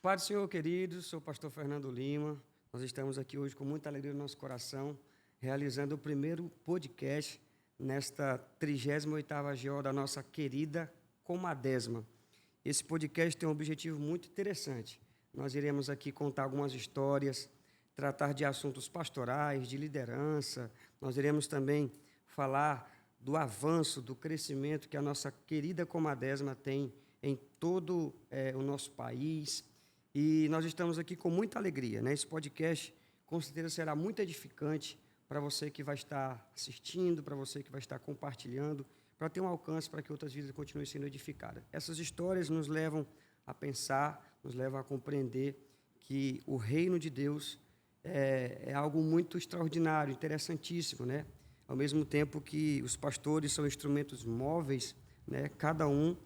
Pai do Senhor, queridos, sou o pastor Fernando Lima. Nós estamos aqui hoje com muita alegria no nosso coração, realizando o primeiro podcast nesta 38ª GO da nossa querida Comadésima. Esse podcast tem um objetivo muito interessante. Nós iremos aqui contar algumas histórias, tratar de assuntos pastorais, de liderança. Nós iremos também falar do avanço, do crescimento que a nossa querida Comadésima tem em todo o nosso país. E nós estamos aqui com muita alegria, né? Esse podcast, com certeza, será muito edificante para você que vai estar assistindo, para você que vai estar compartilhando, para ter um alcance para que outras vidas continuem sendo edificadas. Essas histórias nos levam a pensar, nos levam a compreender que o reino de Deus é algo muito extraordinário, interessantíssimo, né? Ao mesmo tempo que os pastores são instrumentos móveis, né? Cada um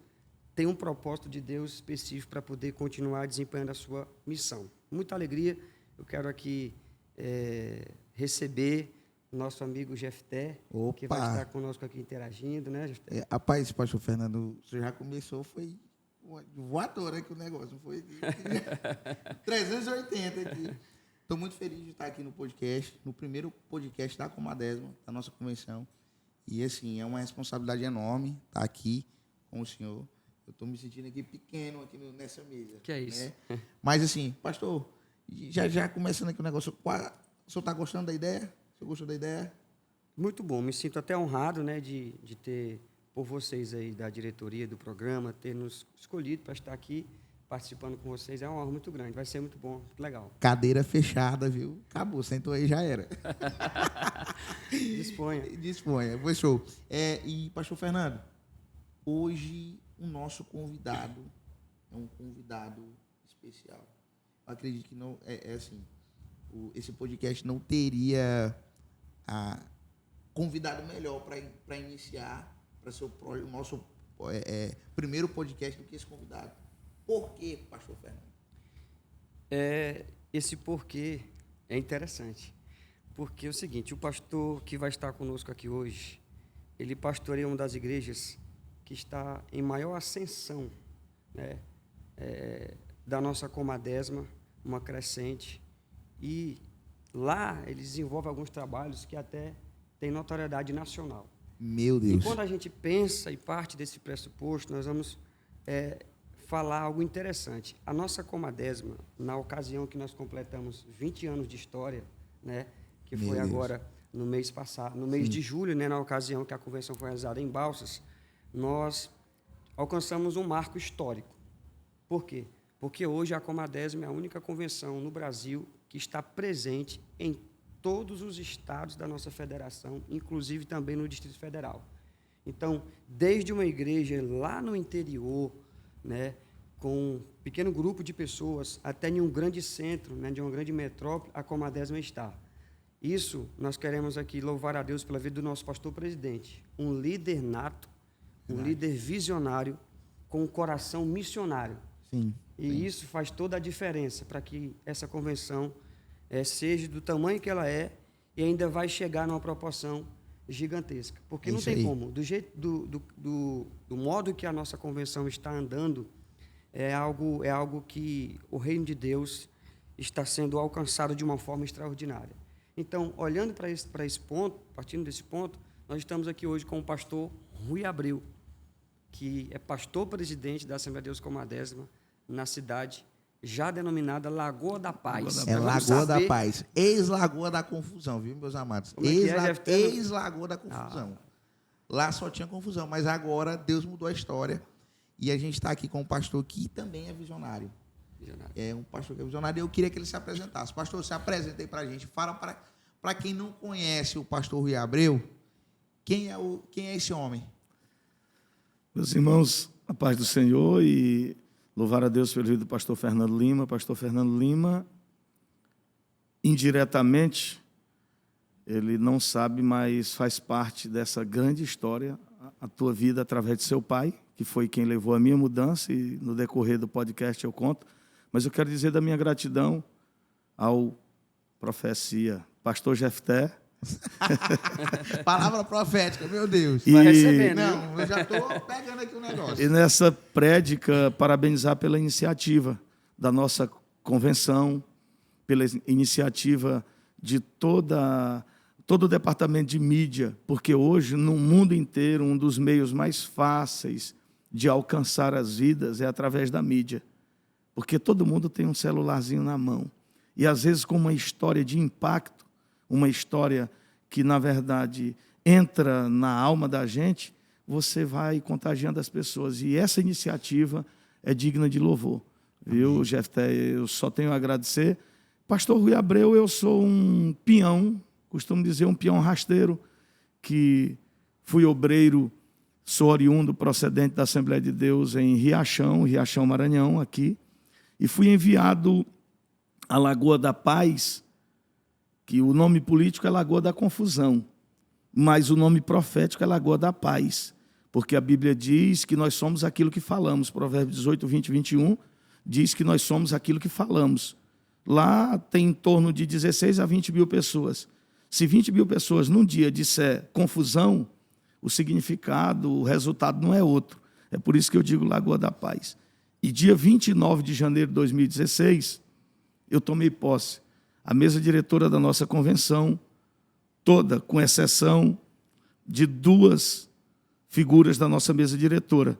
tem um propósito de Deus específico para poder continuar desempenhando a sua missão. Muita alegria, eu quero aqui receber nosso amigo Jefté, que vai estar conosco aqui interagindo, né, Jefté? Rapaz, pastor Fernando, você já começou, foi voador aqui o negócio, foi 380 aqui. Estou muito feliz de estar aqui no podcast, no primeiro podcast da Comadésima, da nossa convenção. E, assim, é uma responsabilidade enorme estar aqui com o senhor. Eu estou me sentindo aqui pequeno aqui nessa mesa. Que é isso. Né? Mas, assim, pastor, já começando aqui o negócio, o senhor está gostando da ideia? O senhor gostou da ideia? Muito bom. Me sinto até honrado, né, de ter, por vocês aí da diretoria do programa, ter nos escolhido para estar aqui participando com vocês. É uma honra muito grande. Vai ser muito bom, muito legal. Cadeira fechada, viu? Acabou, sentou aí, já era. Disponha. Disponha. Foi show. E, pastor Fernando, hoje o nosso convidado é um convidado especial. Eu acredito que não assim, esse podcast não teria convidado melhor para iniciar, para ser o nosso primeiro podcast do que esse convidado. Por quê, pastor Fernando? Esse porquê é interessante. Porque é o seguinte, o pastor que vai estar conosco aqui hoje, ele pastoreia uma das igrejas que está em maior ascensão, né, da nossa Comadésima, uma crescente. E lá ele desenvolve alguns trabalhos que até têm notoriedade nacional. Meu Deus. E quando a gente pensa e parte desse pressuposto, nós vamos falar algo interessante. A nossa Comadésima, na ocasião que nós completamos 20 anos de história, né, que foi agora no mês passado, no mês de julho, né, na ocasião que a convenção foi realizada em Balsas, nós alcançamos um marco histórico. Por quê? Porque hoje a Comadésima é a única convenção no Brasil que está presente em todos os estados da nossa federação, inclusive também no Distrito Federal. Então, desde uma igreja lá no interior, né, com um pequeno grupo de pessoas, até em um grande centro, né, de uma grande metrópole, a Comadésima está. Isso, nós queremos aqui louvar a Deus pela vida do nosso pastor-presidente, um líder nato, um líder visionário com um coração missionário. Sim. E isso faz toda a diferença para que essa convenção seja do tamanho que ela é e ainda vai chegar numa proporção gigantesca. Porque não tem como. Do modo que a nossa convenção está andando, é algo que o reino de Deus está sendo alcançado de uma forma extraordinária. Então, olhando para esse ponto, partindo desse ponto, nós estamos aqui hoje com o pastor Rui Abreu, que é pastor-presidente da Assembleia de Deus Comadésima, na cidade já denominada Lagoa da Paz. Lagoa da Paz. Ex-Lagoa da Confusão, viu, meus amados? Ex-Lagoa da Confusão. Lá só tinha confusão, mas agora Deus mudou a história e a gente está aqui com um pastor que também é visionário. É um pastor que é visionário e eu queria que ele se apresentasse. Pastor, se apresenta aí para a gente. Fala para quem não conhece o pastor Rui Abreu, quem é esse homem? Meus irmãos, a paz do Senhor e louvar a Deus pelo vida do pastor Fernando Lima. Pastor Fernando Lima, indiretamente, ele não sabe, mas faz parte dessa grande história, a tua vida através de seu pai, que foi quem levou a minha mudança, e no decorrer do podcast eu conto. Mas eu quero dizer da minha gratidão ao profecia pastor Jefté. Palavra profética, meu Deus. Vai receber, né? Não, eu já estou pegando aqui o negócio. E nessa prédica, parabenizar pela iniciativa da nossa convenção, pela iniciativa de todo o departamento de mídia, porque hoje, no mundo inteiro, um dos meios mais fáceis de alcançar as vidas é através da mídia, porque todo mundo tem um celularzinho na mão. E, às vezes, com uma história de impacto, uma história que, na verdade, entra na alma da gente, você vai contagiando as pessoas. E essa iniciativa é digna de louvor. Viu, Jefté? Eu só tenho a agradecer. Pastor Rui Abreu, eu sou um peão, costumo dizer um peão rasteiro, que fui obreiro, sou oriundo procedente da Assembleia de Deus em Riachão, Maranhão, aqui, e fui enviado à Lagoa da Paz, que o nome político é Lagoa da Confusão, mas o nome profético é Lagoa da Paz, porque a Bíblia diz que nós somos aquilo que falamos. Provérbios 18, 20 e 21 diz que nós somos aquilo que falamos. Lá tem em torno de 16 a 20 mil pessoas. Se 20 mil pessoas num dia disser confusão, o significado, o resultado não é outro. É por isso que eu digo Lagoa da Paz. E dia 29 de janeiro de 2016, eu tomei posse. A mesa diretora da nossa convenção, toda, com exceção de 2 figuras da nossa mesa diretora,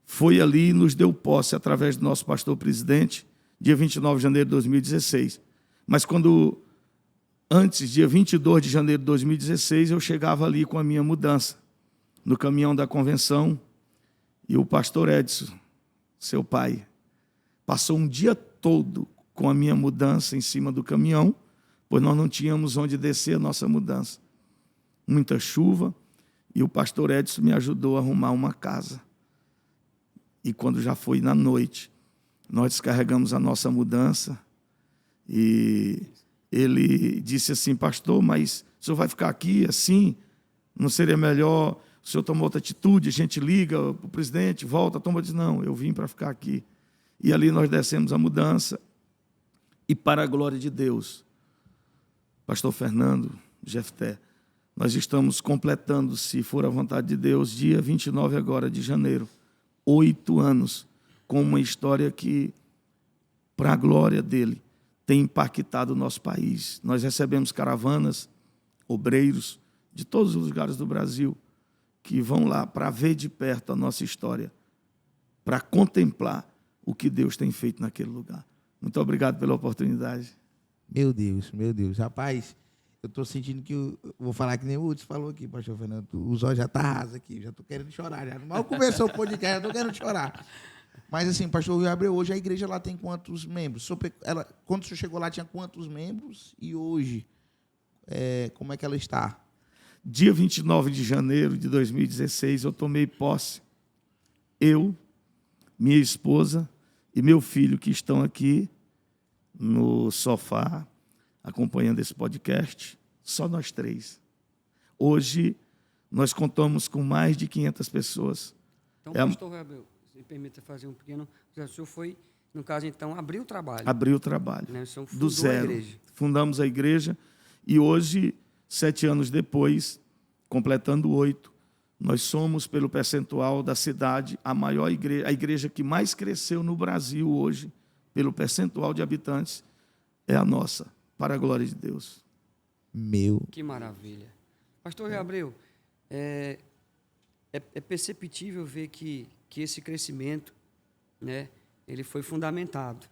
foi ali e nos deu posse através do nosso pastor-presidente, dia 29 de janeiro de 2016. Mas antes, dia 22 de janeiro de 2016, eu chegava ali com a minha mudança, no caminhão da convenção, e o pastor Edson, seu pai, passou um dia todo com a minha mudança em cima do caminhão, pois nós não tínhamos onde descer a nossa mudança. Muita chuva, e o pastor Edson me ajudou a arrumar uma casa. E quando já foi na noite, nós descarregamos a nossa mudança, e ele disse assim: pastor, mas o senhor vai ficar aqui assim? Não seria melhor? O senhor tomou outra atitude, a gente liga para o presidente, volta, toma. Diz, não, eu vim para ficar aqui. E ali nós descemos a mudança, e para a glória de Deus, pastor Fernando, Jefté, nós estamos completando, se for a vontade de Deus, dia 29 agora de janeiro, 8 anos, com uma história que, para a glória dele, tem impactado o nosso país. Nós recebemos caravanas, obreiros, de todos os lugares do Brasil, que vão lá para ver de perto a nossa história, para contemplar o que Deus tem feito naquele lugar. Muito obrigado pela oportunidade. Meu Deus. Rapaz, eu estou sentindo que vou falar que nem o Hudson falou aqui, pastor Fernando. Os olhos já estão rasos aqui, já estou querendo chorar. Já. Mal começou o podcast, já estou querendo chorar. Mas assim, pastor Rui Abreu, hoje a igreja lá tem quantos membros? Quando o senhor chegou lá, tinha quantos membros? E hoje, como é que ela está? Dia 29 de janeiro de 2016, eu tomei posse. Eu, minha esposa e meu filho, que estão aqui no sofá, acompanhando esse podcast, só nós 3. Hoje, nós contamos com mais de 500 pessoas. Então, pastor Abreu, se me permita fazer um pequeno... O senhor foi, no caso, então, abrir o trabalho. Abrir o trabalho, né? do zero. A igreja. Fundamos a igreja e hoje, 7 anos depois, completando 8, nós somos, pelo percentual da cidade, a maior igreja, a igreja que mais cresceu no Brasil hoje, pelo percentual de habitantes, é a nossa, para a glória de Deus. Que maravilha. Pastor Abreu, é perceptível ver que esse crescimento, né, ele foi fundamentado.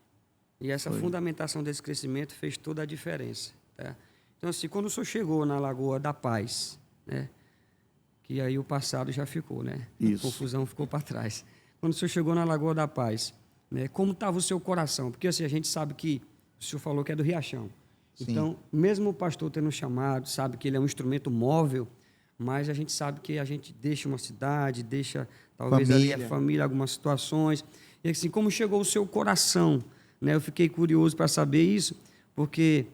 E essa fundamentação desse crescimento fez toda a diferença. Tá? Então, assim, quando o senhor chegou na Lagoa da Paz, né, que aí o passado já ficou, né? Isso. A confusão ficou para trás. Quando o senhor chegou na Lagoa da Paz, né, como estava o seu coração? Porque assim, a gente sabe que o senhor falou que é do Riachão. Sim. Então, mesmo o pastor tendo chamado, sabe que ele é um instrumento móvel, mas a gente sabe que a gente deixa uma cidade, deixa talvez ali a família, algumas situações. E assim, como chegou o seu coração? Né? Eu fiquei curioso para saber isso, porque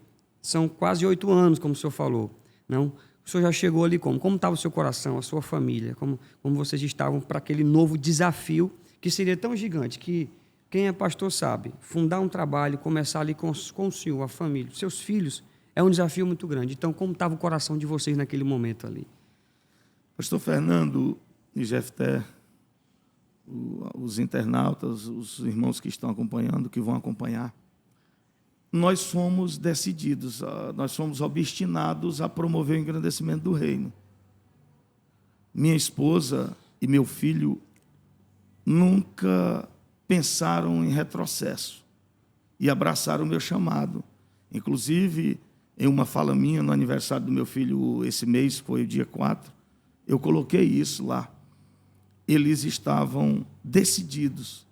são quase 8 anos, como o senhor falou. Não? O senhor já chegou ali como? Como estava o seu coração, a sua família? Como vocês estavam para aquele novo desafio que seria tão gigante que quem é pastor sabe, fundar um trabalho, começar ali com o senhor, a família, seus filhos, é um desafio muito grande. Então, como estava o coração de vocês naquele momento ali? Pastor Fernando e Jefté, os internautas, os irmãos que estão acompanhando, que vão acompanhar. Nós somos decididos, nós somos obstinados a promover o engrandecimento do reino. Minha esposa e meu filho nunca pensaram em retrocesso e abraçaram o meu chamado. Inclusive, em uma fala minha, no aniversário do meu filho, esse mês, foi o dia 4, eu coloquei isso lá. Eles estavam decididos,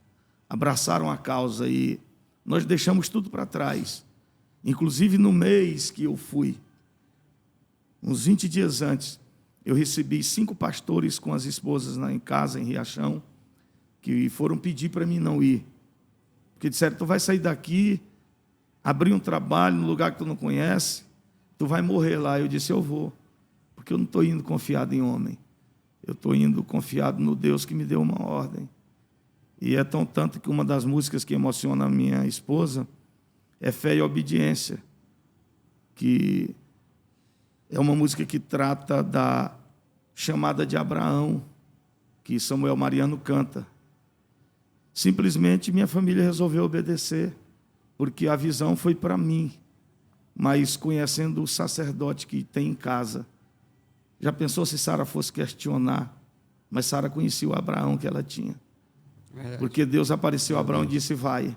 abraçaram a causa e nós deixamos tudo para trás. Inclusive, no mês que eu fui, uns 20 dias antes, eu recebi 5 pastores com as esposas em casa, em Riachão, que foram pedir para mim não ir. Porque disseram, tu vai sair daqui, abrir um trabalho no lugar que tu não conhece, tu vai morrer lá. Eu disse, eu vou, porque eu não estou indo confiado em homem. Eu estou indo confiado no Deus que me deu uma ordem. E é tão tanto que uma das músicas que emociona a minha esposa é Fé e Obediência, que é uma música que trata da chamada de Abraão, que Samuel Mariano canta. Simplesmente minha família resolveu obedecer, porque a visão foi para mim, mas conhecendo o sacerdote que tem em casa, já pensou se Sara fosse questionar? Mas Sara conhecia o Abraão que ela tinha. Porque Deus apareceu a Abraão e disse, vai.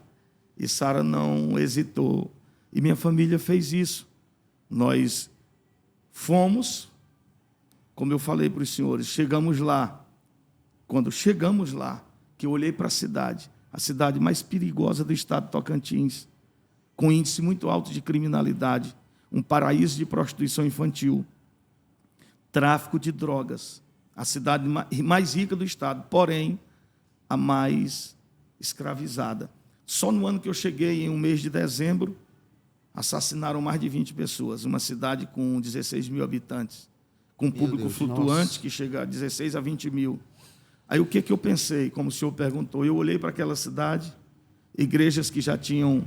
E Sara não hesitou. E minha família fez isso. Nós fomos, como eu falei para os senhores, chegamos lá. Quando chegamos lá, que eu olhei para a cidade mais perigosa do estado de Tocantins, com índice muito alto de criminalidade, um paraíso de prostituição infantil, tráfico de drogas, a cidade mais rica do estado, porém, a mais escravizada. Só no ano que eu cheguei, em um mês de dezembro, assassinaram mais de 20 pessoas, uma cidade com 16 mil habitantes, com um público flutuante que chega a 16 a 20 mil. Aí o que eu pensei, como o senhor perguntou? Eu olhei para aquela cidade, igrejas que já tinham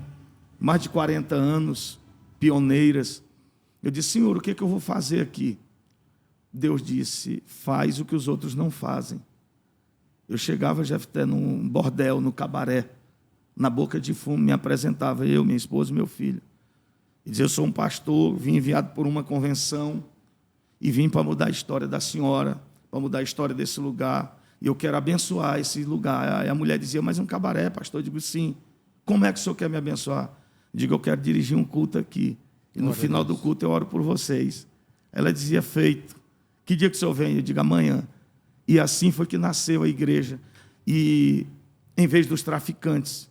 mais de 40 anos, pioneiras. Eu disse, Senhor, o que eu vou fazer aqui? Deus disse, faz o que os outros não fazem. Eu chegava, Jefté, num bordel, no cabaré, na boca de fumo, me apresentava eu, minha esposa e meu filho. E dizia, eu sou um pastor, vim enviado por uma convenção e vim para mudar a história da senhora, para mudar a história desse lugar, e eu quero abençoar esse lugar. Aí a mulher dizia, mas um cabaré, pastor? Eu digo, sim. Como é que o senhor quer me abençoar? Eu digo, eu quero dirigir um culto aqui, e no final do culto eu oro por vocês. Ela dizia, feito. Que dia que o senhor vem? Eu digo, amanhã. E assim foi que nasceu a igreja. E, em vez dos traficantes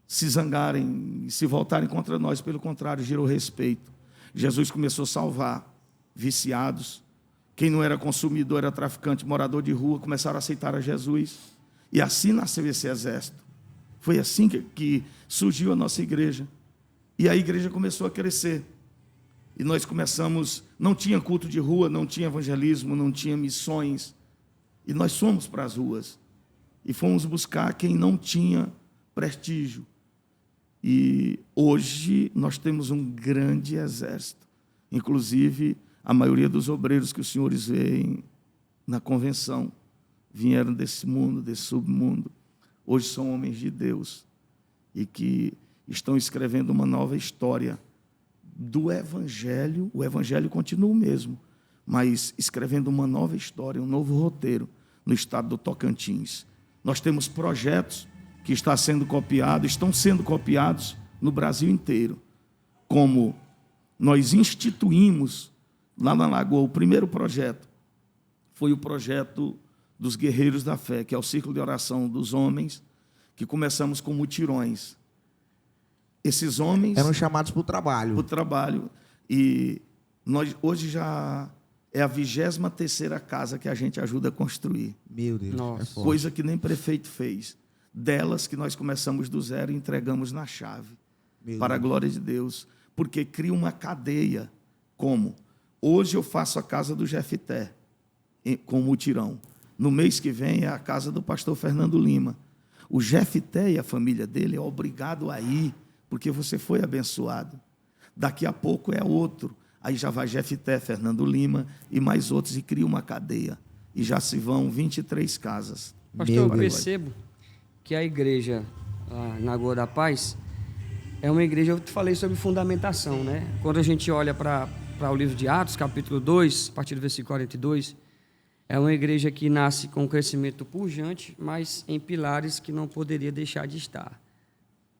se zangarem e se voltarem contra nós, pelo contrário, gerou respeito. Jesus começou a salvar viciados. Quem não era consumidor, era traficante, morador de rua, começaram a aceitar a Jesus. E assim nasceu esse exército. Foi assim que surgiu a nossa igreja. E a igreja começou a crescer. E nós começamos, não tinha culto de rua, não tinha evangelismo, não tinha missões. E nós fomos para as ruas. E fomos buscar quem não tinha prestígio. E hoje nós temos um grande exército. Inclusive, a maioria dos obreiros que os senhores veem na convenção vieram desse mundo, desse submundo. Hoje são homens de Deus e que estão escrevendo uma nova história do Evangelho. O Evangelho continua o mesmo, mas escrevendo uma nova história, um novo roteiro no estado do Tocantins. Nós temos projetos que estão sendo copiados no Brasil inteiro, como nós instituímos lá na Lagoa. O primeiro projeto foi o projeto dos Guerreiros da Fé, que é o círculo de oração dos homens, que começamos com mutirões. Esses homens eram chamados para o trabalho. Para o trabalho. E nós, hoje já é a 23ª casa que a gente ajuda a construir. Meu Deus. Nossa. Coisa que nem prefeito fez. Delas que nós começamos do zero e entregamos na chave. Para a glória de Deus. Porque cria uma cadeia. Como? Hoje eu faço a casa do Jefté, com mutirão. No mês que vem é a casa do pastor Fernando Lima. O Jefté e a família dele é obrigado a ir, porque você foi abençoado. Daqui a pouco é outro. Aí já vai Jefté, Fernando Lima e mais outros, e cria uma cadeia. E já se vão 23 casas. Pastor, eu percebo que a igreja na Lagoa da Paz é uma igreja, eu te falei sobre fundamentação, né? Quando a gente olha para o livro de Atos, capítulo 2, a partir do versículo 42, é uma igreja que nasce com um crescimento pujante, mas em pilares que não poderia deixar de estar.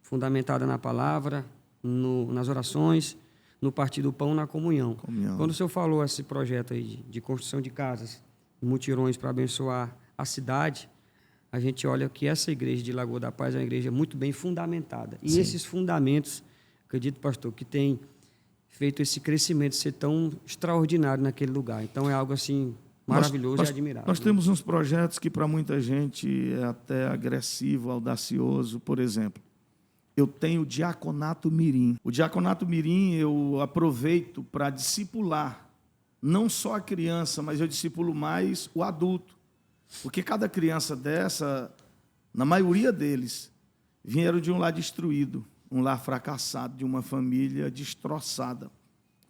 Fundamentada na palavra, nas orações, no partir do pão, na comunhão. Quando o senhor falou esse projeto aí de construção de casas, mutirões para abençoar a cidade, a gente olha que essa igreja de Lagoa da Paz é uma igreja muito bem fundamentada. E Sim. esses fundamentos, acredito, pastor, que tem feito esse crescimento ser tão extraordinário naquele lugar. Então é algo assim maravilhoso e admirável. Nós temos uns projetos que para muita gente é até agressivo, audacioso. Por exemplo, eu tenho o Diaconato Mirim. O Diaconato Mirim eu aproveito para discipular não só a criança, mas eu discipulo mais o adulto. Porque cada criança dessa, na maioria deles, vieram de um lar destruído, um lar fracassado, de uma família destroçada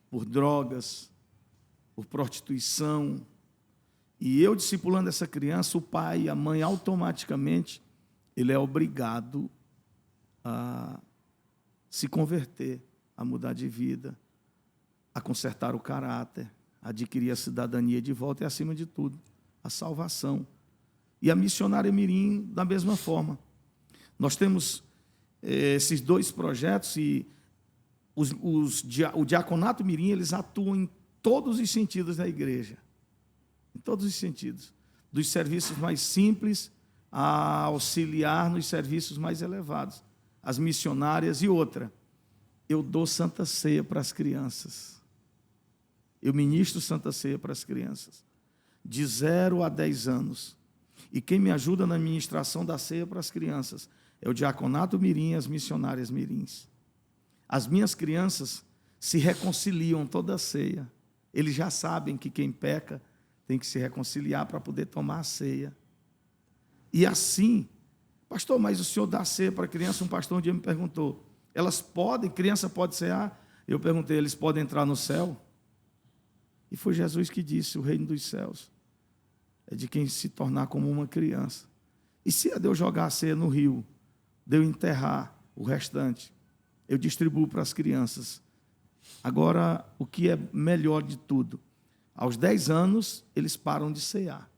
por drogas, por prostituição. E eu discipulando essa criança, o pai e a mãe, automaticamente, ele é obrigado a se converter, a mudar de vida, a consertar o caráter, a adquirir a cidadania de volta e, acima de tudo, a salvação. E a missionária Mirim, da mesma forma. Nós temos esses dois projetos e o Diaconato Mirim, eles atuam em todos os sentidos da igreja. Em todos os sentidos. Dos serviços mais simples a auxiliar nos serviços mais elevados. As missionárias e outra. Eu dou Santa Ceia para as crianças. Eu ministro Santa Ceia para as crianças. De 0 a 10 anos. E quem me ajuda na ministração da ceia para as crianças é o Diaconato Mirim e as missionárias Mirins. As minhas crianças se reconciliam toda a ceia. Eles já sabem que quem peca tem que se reconciliar para poder tomar a ceia. E assim, pastor, mas o senhor dá ceia para a criança? Um pastor um dia me perguntou, elas podem, criança pode cear? Eu perguntei, eles podem entrar no céu? E foi Jesus que disse, o reino dos céus é de quem se tornar como uma criança. E se é de eu jogar a ceia no rio, de eu enterrar o restante, eu distribuo para as crianças. Agora, o que é melhor de tudo? Aos 10 anos, eles param de cear.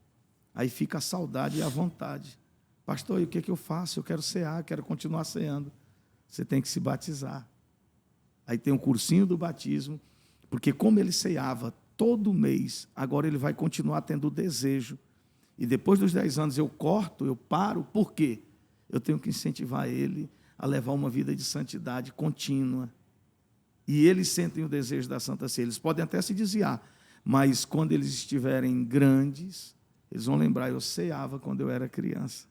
Aí fica a saudade e a vontade. Pastor, e o que é que eu faço? Eu quero cear, quero continuar ceando. Você tem que se batizar. Aí tem um cursinho do batismo, porque como ele ceava todo mês, agora ele vai continuar tendo o desejo. E depois dos 10 anos eu corto, eu paro, por quê? Eu tenho que incentivar ele a levar uma vida de santidade contínua. E eles sentem o desejo da Santa Ceia. Eles podem até se desviar, mas quando eles estiverem grandes, eles vão lembrar, eu ceava quando eu era criança,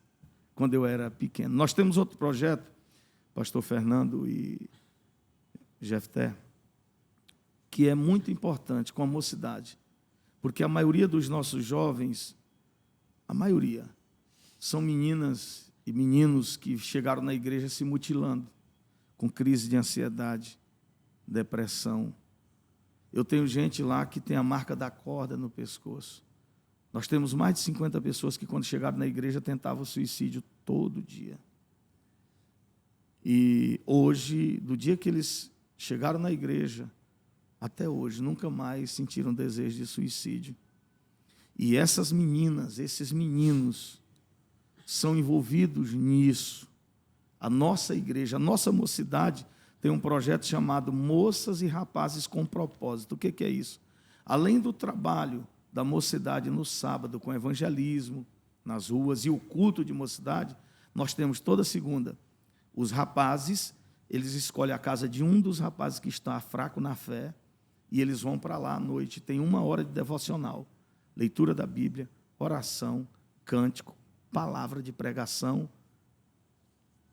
quando eu era pequeno. Nós temos outro projeto, pastor Fernando e Jefté, que é muito importante com a mocidade, porque a maioria dos nossos jovens, a maioria, são meninas e meninos que chegaram na igreja se mutilando, com crise de ansiedade, depressão. Eu tenho gente lá que tem a marca da corda no pescoço. Nós temos mais de 50 pessoas que, quando chegaram na igreja, tentavam suicídio todo dia. E hoje, do dia que eles chegaram na igreja, até hoje, nunca mais sentiram desejo de suicídio. E essas meninas, esses meninos, são envolvidos nisso. A nossa igreja, a nossa mocidade, tem um projeto chamado Moças e Rapazes com Propósito. O que é isso? Além do trabalho da mocidade no sábado, com evangelismo, nas ruas, e o culto de mocidade, nós temos toda segunda. Os rapazes, eles escolhem a casa de um dos rapazes que está fraco na fé, e eles vão para lá à noite. Tem 1 hora de devocional, leitura da Bíblia, oração, cântico, palavra de pregação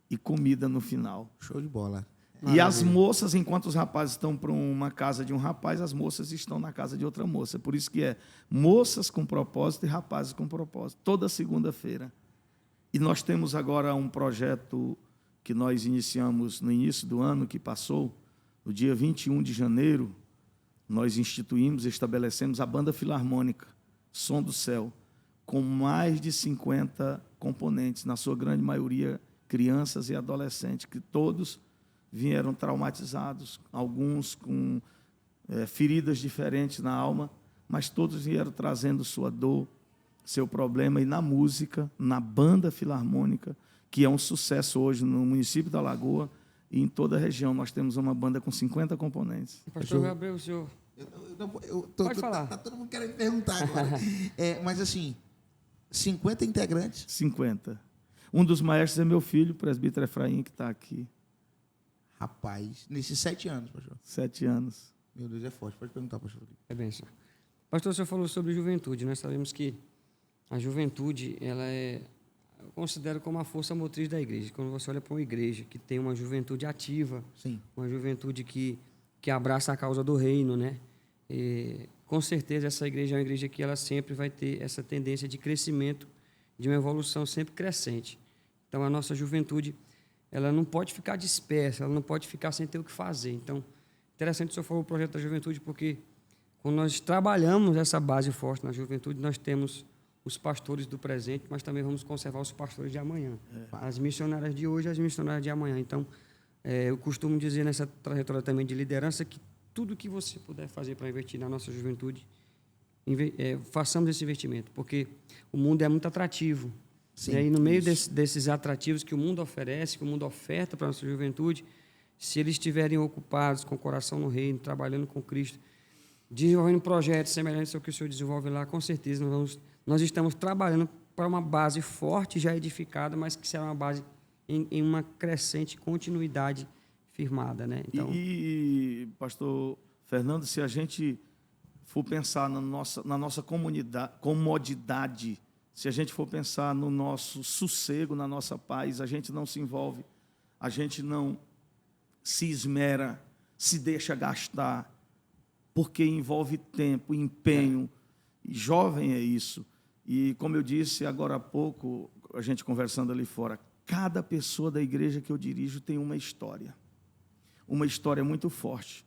e comida no final. Show de bola. E as moças, enquanto os rapazes estão para uma casa de um rapaz, as moças estão na casa de outra moça. Por isso que é moças com propósito e rapazes com propósito, toda segunda-feira. E nós temos agora um projeto que nós iniciamos no início do ano que passou, no dia 21 de janeiro, nós instituímos, estabelecemos a Banda Filarmônica, Som do Céu, com mais de 50 componentes, na sua grande maioria crianças e adolescentes, que todos vieram traumatizados, alguns com feridas diferentes na alma, mas todos vieram trazendo sua dor, seu problema, e na música, na banda filarmônica, que é um sucesso hoje no município da Lagoa e em toda a região. Nós temos uma banda com 50 componentes. Pastor Gabriel, o senhor... Pode falar. Tá todo mundo querendo perguntar agora. Mas assim, 50 integrantes? 50. Um dos maestros é meu filho, o presbítero Efraim, que está aqui. Rapaz, nesses 7 anos, pastor. 7 anos. Meu Deus, é forte. Pode perguntar, pastor. É bem, senhor. Pastor, o senhor falou sobre juventude. Nós sabemos que a juventude, eu considero como a força motriz da igreja. Quando você olha para uma igreja que tem uma juventude ativa, sim, uma juventude que abraça a causa do reino, né? Com certeza essa igreja é uma igreja que ela sempre vai ter essa tendência de crescimento, de uma evolução sempre crescente. Então a nossa juventude, ela não pode ficar dispersa, ela não pode ficar sem ter o que fazer. Então, interessante o senhor falou o projeto da juventude, porque quando nós trabalhamos essa base forte na juventude, nós temos os pastores do presente, mas também vamos conservar os pastores de amanhã. As missionárias de hoje e as missionárias de amanhã. Então, eu costumo dizer nessa trajetória também de liderança que tudo que você puder fazer para investir na nossa juventude, façamos esse investimento, porque o mundo é muito atrativo. Sim, e aí, no meio desses atrativos que o mundo oferece, que o mundo oferta para a nossa juventude, se eles estiverem ocupados, com o coração no reino, trabalhando com Cristo, desenvolvendo projetos semelhantes ao que o senhor desenvolve lá, com certeza nós estamos trabalhando para uma base forte, já edificada, mas que será uma base em uma crescente continuidade firmada, né? Então... E, pastor Fernando, se a gente for pensar na nossa comodidade, se a gente for pensar no nosso sossego, na nossa paz, a gente não se envolve, a gente não se esmera, se deixa gastar, porque envolve tempo, empenho. E jovem é isso. E, como eu disse agora há pouco, a gente conversando ali fora, cada pessoa da igreja que eu dirijo tem uma história muito forte.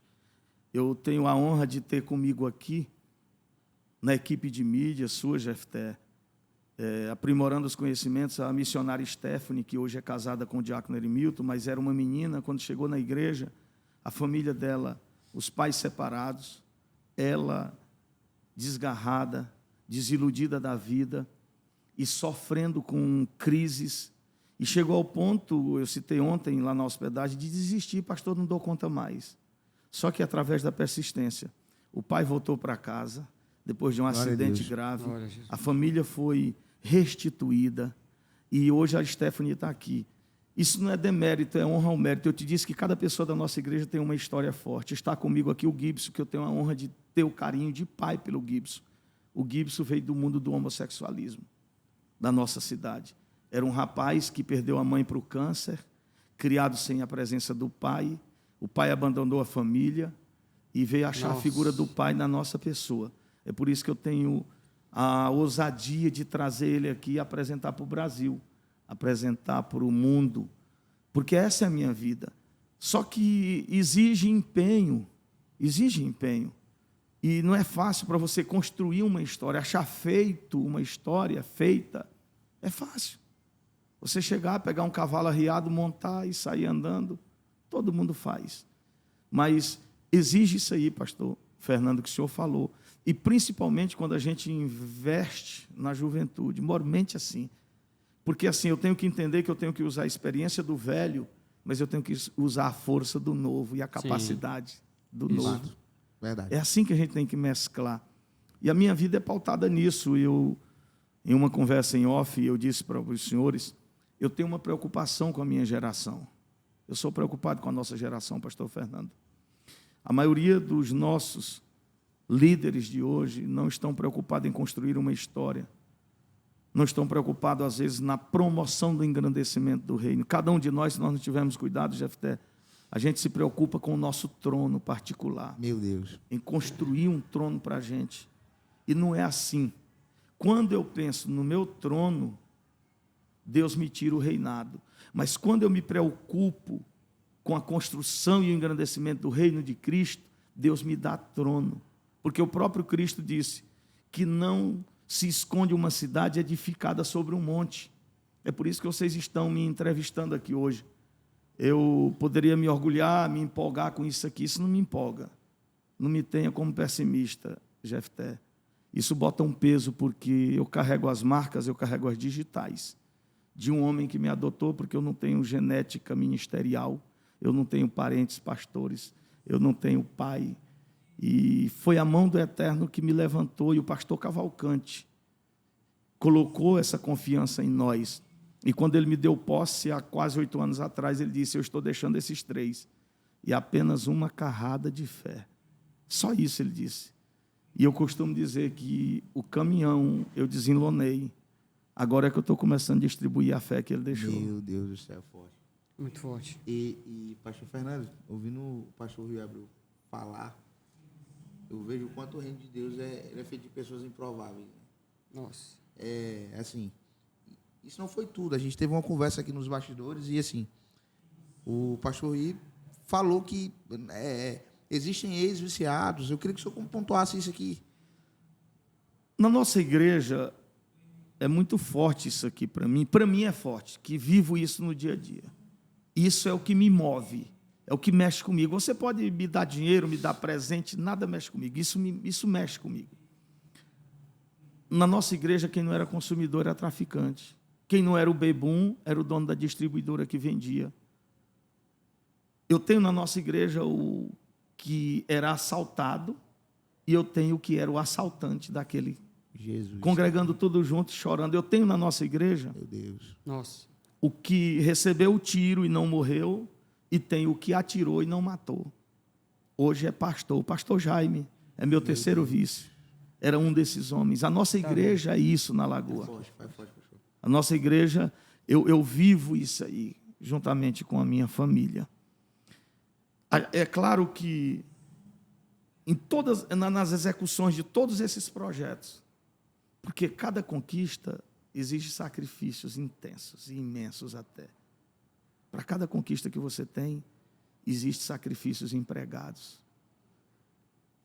Eu tenho a honra de ter comigo aqui, na equipe de mídia sua, Jefté, aprimorando os conhecimentos, a missionária Stephanie, que hoje é casada com o diácono Erimilton, mas era uma menina, quando chegou na igreja, a família dela, os pais separados, ela desgarrada, desiludida da vida e sofrendo com crises. E chegou ao ponto, eu citei ontem lá na hospedagem, de desistir, pastor, não dou conta mais. Só que através da persistência, o pai voltou para casa, depois de um acidente grave, a família foi restituída e hoje a Stephanie está aqui. Isso não é demérito, é honra ao mérito. Eu te disse que cada pessoa da nossa igreja tem uma história forte. Está comigo aqui o Gibson, que eu tenho a honra de ter o carinho de pai pelo Gibson. O Gibson veio do mundo do homossexualismo, da nossa cidade. Era um rapaz que perdeu a mãe para o câncer, criado sem a presença do pai. O pai abandonou a família e veio achar a figura do pai na nossa pessoa. É por isso que eu tenho a ousadia de trazer ele aqui e apresentar para o Brasil, apresentar para o mundo, porque essa é a minha vida. Só que exige empenho. E não é fácil para você construir uma história, achar feito uma história feita. É fácil. Você chegar, pegar um cavalo arriado, montar e sair andando, todo mundo faz. Mas exige isso aí, pastor Fernando, que o senhor falou. E principalmente quando a gente investe na juventude, mormente assim. Porque assim, eu tenho que entender que eu tenho que usar a experiência do velho, mas eu tenho que usar a força do novo e a capacidade do novo. Verdade. É assim que a gente tem que mesclar. E a minha vida é pautada nisso. Em uma conversa em off, eu disse para os senhores, eu tenho uma preocupação com a minha geração. Eu sou preocupado com a nossa geração, pastor Fernando. A maioria dos nossos líderes de hoje não estão preocupados em construir uma história. Não estão preocupados, às vezes, na promoção do engrandecimento do reino. Cada um de nós, se nós não tivermos cuidado, Jefté, a gente se preocupa com o nosso trono particular. Meu Deus. Em construir um trono para a gente. E não é assim. Quando eu penso no meu trono, Deus me tira o reinado. Mas quando eu me preocupo com a construção e o engrandecimento do reino de Cristo, Deus me dá trono. Porque o próprio Cristo disse que não se esconde uma cidade edificada sobre um monte. É por isso que vocês estão me entrevistando aqui hoje. Eu poderia me orgulhar, me empolgar com isso aqui. Isso não me empolga. Não me tenha como pessimista, Jefté. Isso bota um peso porque eu carrego as marcas, eu carrego as digitais de um homem que me adotou, porque eu não tenho genética ministerial, eu não tenho parentes pastores, eu não tenho pai. E foi a mão do Eterno que me levantou, e o pastor Cavalcante colocou essa confiança em nós. E quando ele me deu posse, há quase 8 anos atrás, ele disse: eu estou deixando esses 3, e apenas uma carrada de fé. Só isso ele disse. E eu costumo dizer que o caminhão eu desenlonei, agora é que eu estou começando a distribuir a fé que ele deixou. Meu Deus do céu, forte. Muito forte. E pastor Fernando, ouvindo o pastor Rui Abreu falar, eu vejo o quanto o reino de Deus é feito de pessoas improváveis. Né? Nossa. Assim, isso não foi tudo. A gente teve uma conversa aqui nos bastidores e, assim, o pastor Rui falou que existem ex-viciados. Eu queria que o senhor pontuasse isso aqui. Na nossa igreja, é muito forte isso aqui para mim. Para mim é forte, que vivo isso no dia a dia. Isso é o que me move, é o que mexe comigo. Você pode me dar dinheiro, me dar presente, nada mexe comigo. Isso mexe comigo. Na nossa igreja, quem não era consumidor era traficante. Quem não era o bebum era o dono da distribuidora que vendia. Eu tenho na nossa igreja o que era assaltado e eu tenho o que era o assaltante daquele. Jesus. Congregando tudo junto, chorando. Eu tenho na nossa igreja, Meu Deus. Nossa. o que recebeu o tiro e não morreu, e tem o que atirou e não matou. Hoje é pastor. O pastor Jaime é meu terceiro vice. Era um desses homens. A nossa igreja é isso na Lagoa. Vai forte, pastor. A nossa igreja, eu vivo isso aí, juntamente com a minha família. É claro que nas execuções de todos esses projetos, porque cada conquista exige sacrifícios intensos e imensos até. Para cada conquista que você tem, existem sacrifícios empregados.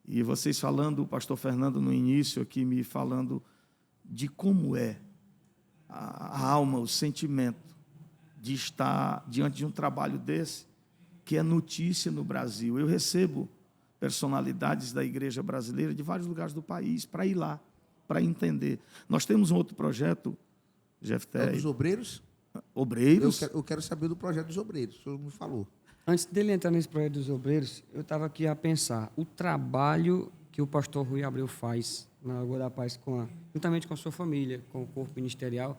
E vocês falando, o pastor Fernando no início aqui me falando de como é a alma, o sentimento de estar diante de um trabalho desse, que é notícia no Brasil. Eu recebo personalidades da igreja brasileira de vários lugares do país para ir lá, para entender. Nós temos um outro projeto, Jefté. Dos obreiros? Obreiros? Eu quero saber do projeto dos obreiros, o senhor me falou. Antes dele entrar nesse projeto dos obreiros, eu estava aqui a pensar o trabalho que o pastor Rui Abreu faz na Lagoa da Paz, juntamente com a sua família, com o corpo ministerial.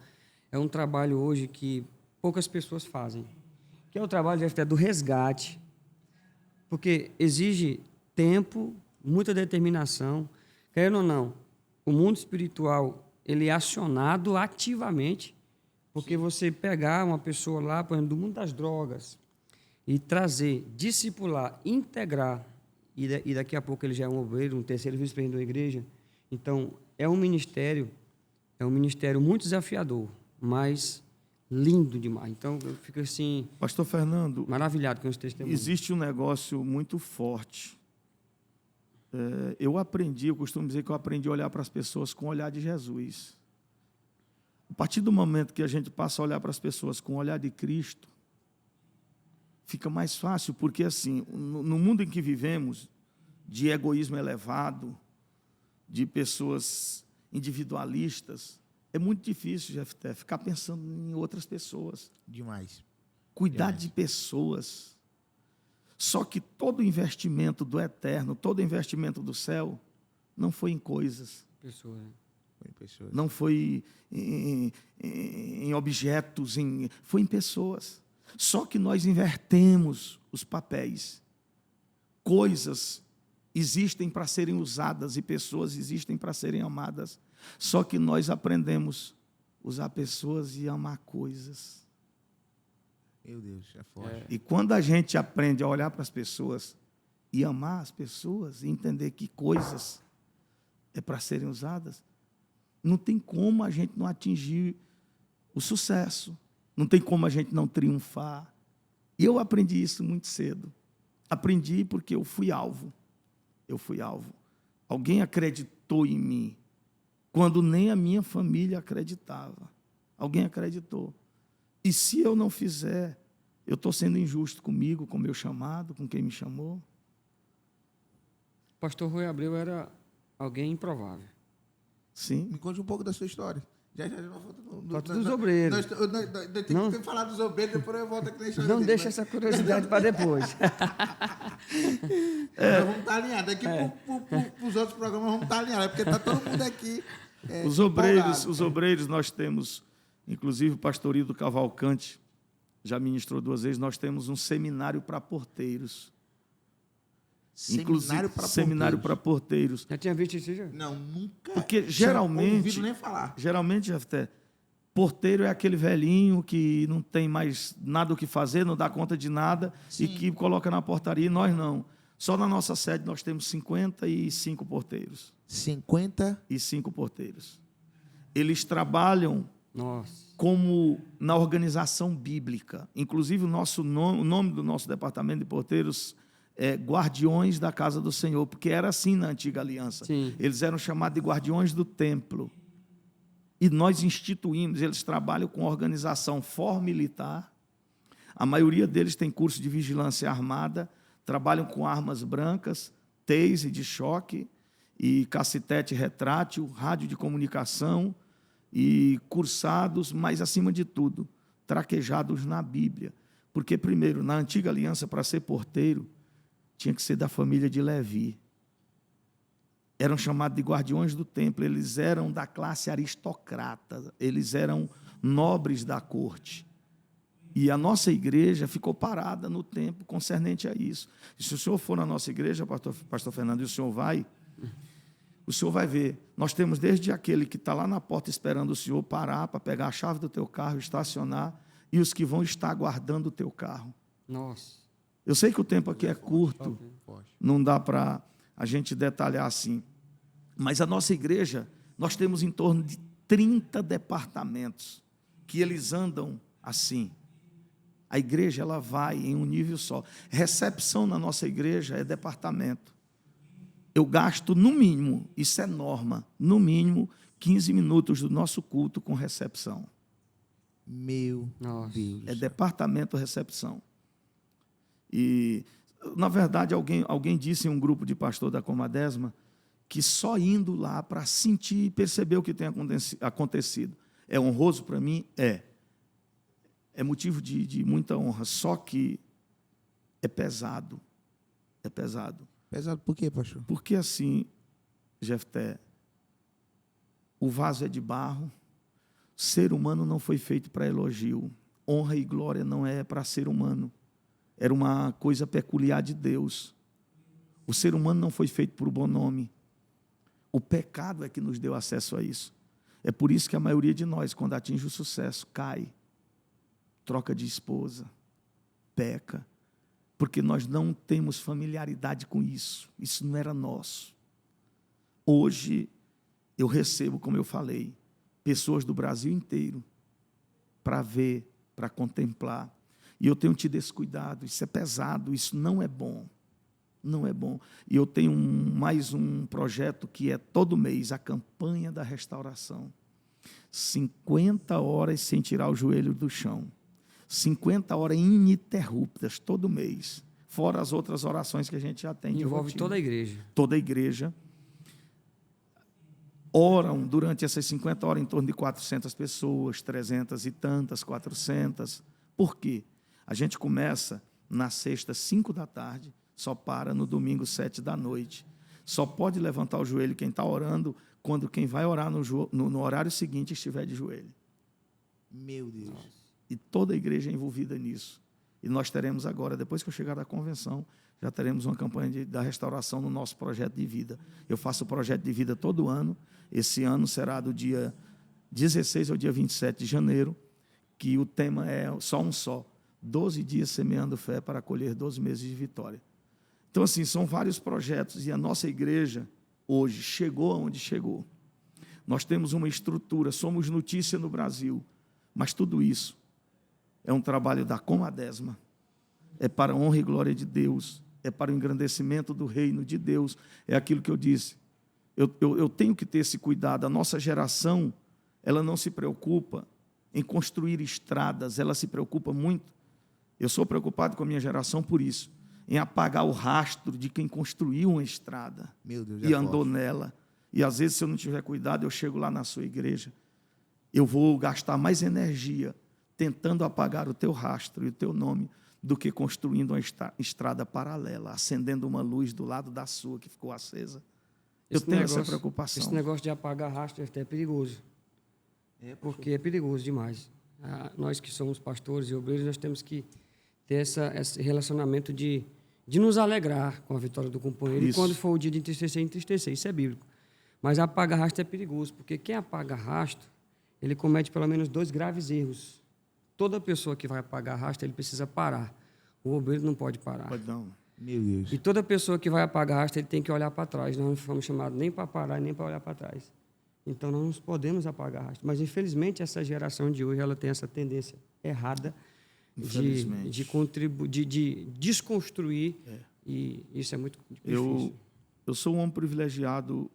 É um trabalho hoje que poucas pessoas fazem, que é o trabalho do resgate, porque exige tempo, muita determinação. Querendo ou não, o mundo espiritual ele é acionado ativamente, porque você pegar uma pessoa lá, por exemplo, do mundo das drogas, e trazer, discipular, integrar, e daqui a pouco ele já é um obreiro, um terceiro vice-presidente da igreja. Então, é um ministério muito desafiador, mas lindo demais. Então, eu fico assim... Pastor Fernando, maravilhado com esse testemunho. Existe um negócio muito forte. Eu costumo dizer que eu aprendi a olhar para as pessoas com o olhar de Jesus. A partir do momento que a gente passa a olhar para as pessoas com o olhar de Cristo, fica mais fácil, porque assim, no mundo em que vivemos, de egoísmo elevado, de pessoas individualistas, é muito difícil, Jefté, ficar pensando em outras pessoas. Demais. Cuidar de pessoas. Só que todo investimento do eterno, todo investimento do céu, não foi em coisas. Pessoa, né? Foi em pessoas. Não foi em objetos, foi em pessoas. Só que nós invertemos os papéis. Coisas existem para serem usadas e pessoas existem para serem amadas. Só que nós aprendemos a usar pessoas e amar coisas. Meu Deus, é forte. E quando a gente aprende a olhar para as pessoas e amar as pessoas e entender que coisas é para serem usadas, não tem como a gente não atingir o sucesso. Não tem como a gente não triunfar. E eu aprendi isso muito cedo. Aprendi porque eu fui alvo. Alguém acreditou em mim. quando nem a minha família acreditava. Alguém acreditou. E se eu não fizer, eu estou sendo injusto comigo, com o meu chamado, com quem me chamou. Pastor Rui Abreu era alguém improvável. Sim. Me conte um pouco da sua história. Já Falta dos obreiros. Tem que falar dos obreiros, depois eu volto aqui na história. Não deixa essa curiosidade para depois. Nós vamos estar alinhados. Aqui para os outros programas vamos estar alinhados, porque está todo mundo aqui. Os obreiros, nós temos, inclusive o pastor Ido Cavalcante, já ministrou 2 vezes, nós temos um seminário para porteiros. Seminário para porteiros. Já tinha visto isso já? Não, nunca. Porque geralmente, nem falar. Geralmente, Jefté, porteiro é aquele velhinho que não tem mais nada o que fazer, não dá conta de nada. Sim. E que coloca na portaria, e nós não. Só na nossa sede nós temos 55 porteiros. 55 porteiros. Eles trabalham como na organização bíblica. Inclusive, o nome do nosso departamento de porteiros é Guardiões da Casa do Senhor, porque era assim na Antiga Aliança. Sim. Eles eram chamados de Guardiões do Templo. E nós instituímos, eles trabalham com organização militar. A maioria deles tem curso de vigilância armada, trabalham com armas brancas, taser de choque, e cacetete retrátil, rádio de comunicação, e cursados, mas, acima de tudo, traquejados na Bíblia. Porque, primeiro, na Antiga Aliança, para ser porteiro, tinha que ser da família de Levi. Eram chamados de guardiões do templo, eles eram da classe aristocrata, eles eram nobres da corte. E a nossa igreja ficou parada no tempo concernente a isso. E se o senhor for na nossa igreja, pastor Fernando, e o senhor vai ver, nós temos desde aquele que está lá na porta esperando o senhor parar para pegar a chave do teu carro, estacionar, e os que vão estar guardando o teu carro. Nossa. Eu sei que o tempo aqui é curto, não dá para a gente detalhar assim, mas a nossa igreja, nós temos em torno de 30 departamentos, que eles andam assim. A igreja, ela vai em um nível só. Recepção na nossa igreja é departamento. Eu gasto, no mínimo, isso é norma, no mínimo, 15 minutos do nosso culto com recepção. Meu Deus. É departamento recepção. E, na verdade, alguém disse em um grupo de pastor da Comadesma que só indo lá para sentir e perceber o que tem acontecido. É honroso para mim? É. É motivo de muita honra, só que é pesado. É pesado. Pesado por quê, pastor? Porque assim, Jefté, o vaso é de barro, ser humano não foi feito para elogio, honra e glória não é para ser humano. Era uma coisa peculiar de Deus. O ser humano não foi feito por bom nome. O pecado é que nos deu acesso a isso. É por isso que a maioria de nós, quando atinge o sucesso, cai, troca de esposa, peca, porque nós não temos familiaridade com isso. Isso não era nosso. Hoje, eu recebo, como eu falei, pessoas do Brasil inteiro para ver, para contemplar. E eu tenho tido esse cuidado, isso é pesado, isso não é bom. Não é bom. E eu tenho mais um projeto que é todo mês, a campanha da restauração. 50 horas sem tirar o joelho do chão. 50 horas ininterruptas, todo mês. Fora as outras orações que a gente já tem. Envolve toda a igreja. Toda a igreja. Oram durante essas 50 horas em torno de 400 pessoas, 300 e tantas, 400. Por quê? A gente começa na sexta, 5 da tarde, só para no domingo, 7 da noite. Só pode levantar o joelho quem está orando quando quem vai orar no horário seguinte estiver de joelho. Meu Deus. Nossa. E toda a igreja é envolvida nisso. E nós teremos agora, depois que eu chegar da convenção, já teremos uma campanha da restauração no nosso projeto de vida. Eu faço o projeto de vida todo ano. Esse ano será do dia 16 ao dia 27 de janeiro, que o tema é só 12 dias semeando fé para colher 12 meses de vitória. Então, assim, são vários projetos e a nossa igreja, hoje, chegou aonde chegou. Nós temos uma estrutura, somos notícia no Brasil, mas tudo isso é um trabalho da Comadesma, é para a honra e glória de Deus, é para o engrandecimento do reino de Deus, é aquilo que eu disse. eu tenho que ter esse cuidado. A nossa geração, ela não se preocupa em construir estradas, ela se preocupa muito. Eu sou preocupado com a minha geração por isso, em apagar o rastro de quem construiu uma estrada. Meu Deus, e andou nela. E às vezes, se eu não tiver cuidado, eu chego lá na sua igreja, eu vou gastar mais energia tentando apagar o teu rastro e o teu nome do que construindo uma estrada paralela, acendendo uma luz do lado da sua que ficou acesa. Eu tenho essa preocupação. Esse negócio de apagar rastro é perigoso. Porque é perigoso demais. Nós que somos pastores e obreiros, nós temos que ter esse relacionamento de nos alegrar com a vitória do companheiro. Isso. E quando for o dia de entristecer, entristecer. Isso é bíblico. Mas apagar rastro é perigoso, porque quem apaga rastro, ele comete pelo menos 2 graves erros. Toda pessoa que vai apagar rastro, ele precisa parar. O obreiro não pode parar. Pode não. Meu Deus. E toda pessoa que vai apagar rastro, ele tem que olhar para trás. Nós não fomos chamados nem para parar, nem para olhar para trás. Então, nós não podemos apagar rastro. Mas, infelizmente, essa geração de hoje ela tem essa tendência errada de desconstruir. E isso é muito difícil. Eu sou um homem privilegiado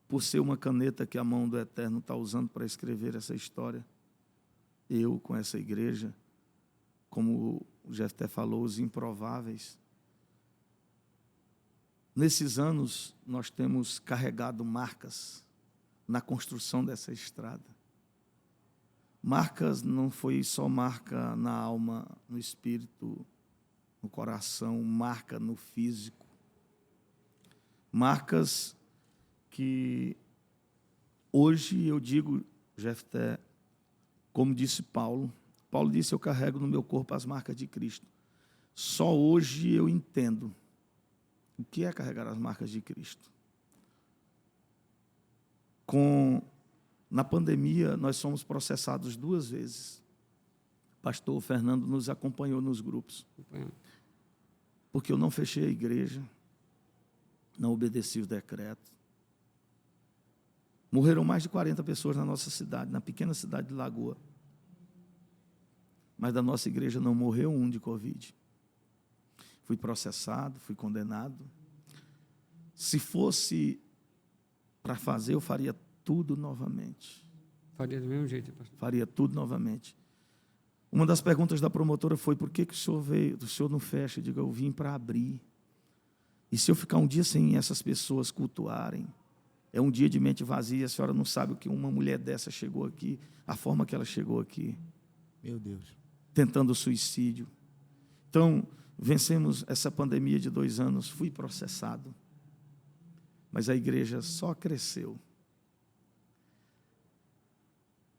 por ser uma caneta que a mão do Eterno está usando para escrever essa história. Eu, com essa igreja, como o Jefté falou, os improváveis. Nesses anos, nós temos carregado marcas na construção dessa estrada. Marcas não foi só marca na alma, no espírito, no coração, marca no físico. Marcas que hoje eu digo, Jefté, como disse Paulo, Paulo disse, eu carrego no meu corpo as marcas de Cristo. Só hoje eu entendo o que é carregar as marcas de Cristo. Na pandemia, nós somos processados 2 vezes. O pastor Fernando nos acompanhou nos grupos. Porque eu não fechei a igreja, não obedeci o decreto. Morreram mais de 40 pessoas na nossa cidade, na pequena cidade de Lagoa. Mas da nossa igreja não morreu um de Covid. Fui processado, fui condenado. Se fosse para fazer, eu faria tudo novamente. Faria do mesmo jeito, pastor? Faria tudo novamente. Uma das perguntas da promotora foi, por que o senhor veio? O senhor não fecha? Eu digo, eu vim para abrir. E se eu ficar um dia sem essas pessoas cultuarem? É um dia de mente vazia, a senhora não sabe o que uma mulher dessa chegou aqui, a forma que ela chegou aqui. Meu Deus. Tentando suicídio. Então, vencemos essa pandemia de 2 anos, fui processado. Mas a igreja só cresceu.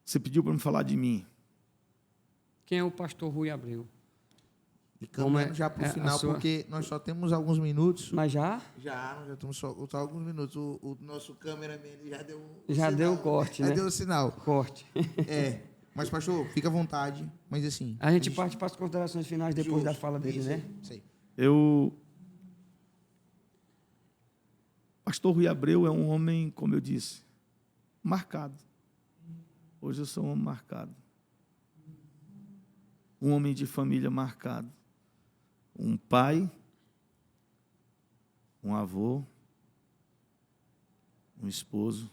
Você pediu para me falar de mim. Quem é o pastor Rui Abreu? E caminhando já para o final, porque nós só temos alguns minutos. Mas já? Já, nós já temos só alguns minutos. O nosso cameraman já deu o já sinal. Deu o corte, já né? Já deu o sinal. Corte. Mas, pastor, fica à vontade. Mas assim... A gente parte para as considerações finais depois da fala dele, né? Sei. Pastor Rui Abreu é um homem, como eu disse, marcado. Hoje eu sou um homem marcado. Um homem de família marcado. Um pai, um avô, um esposo,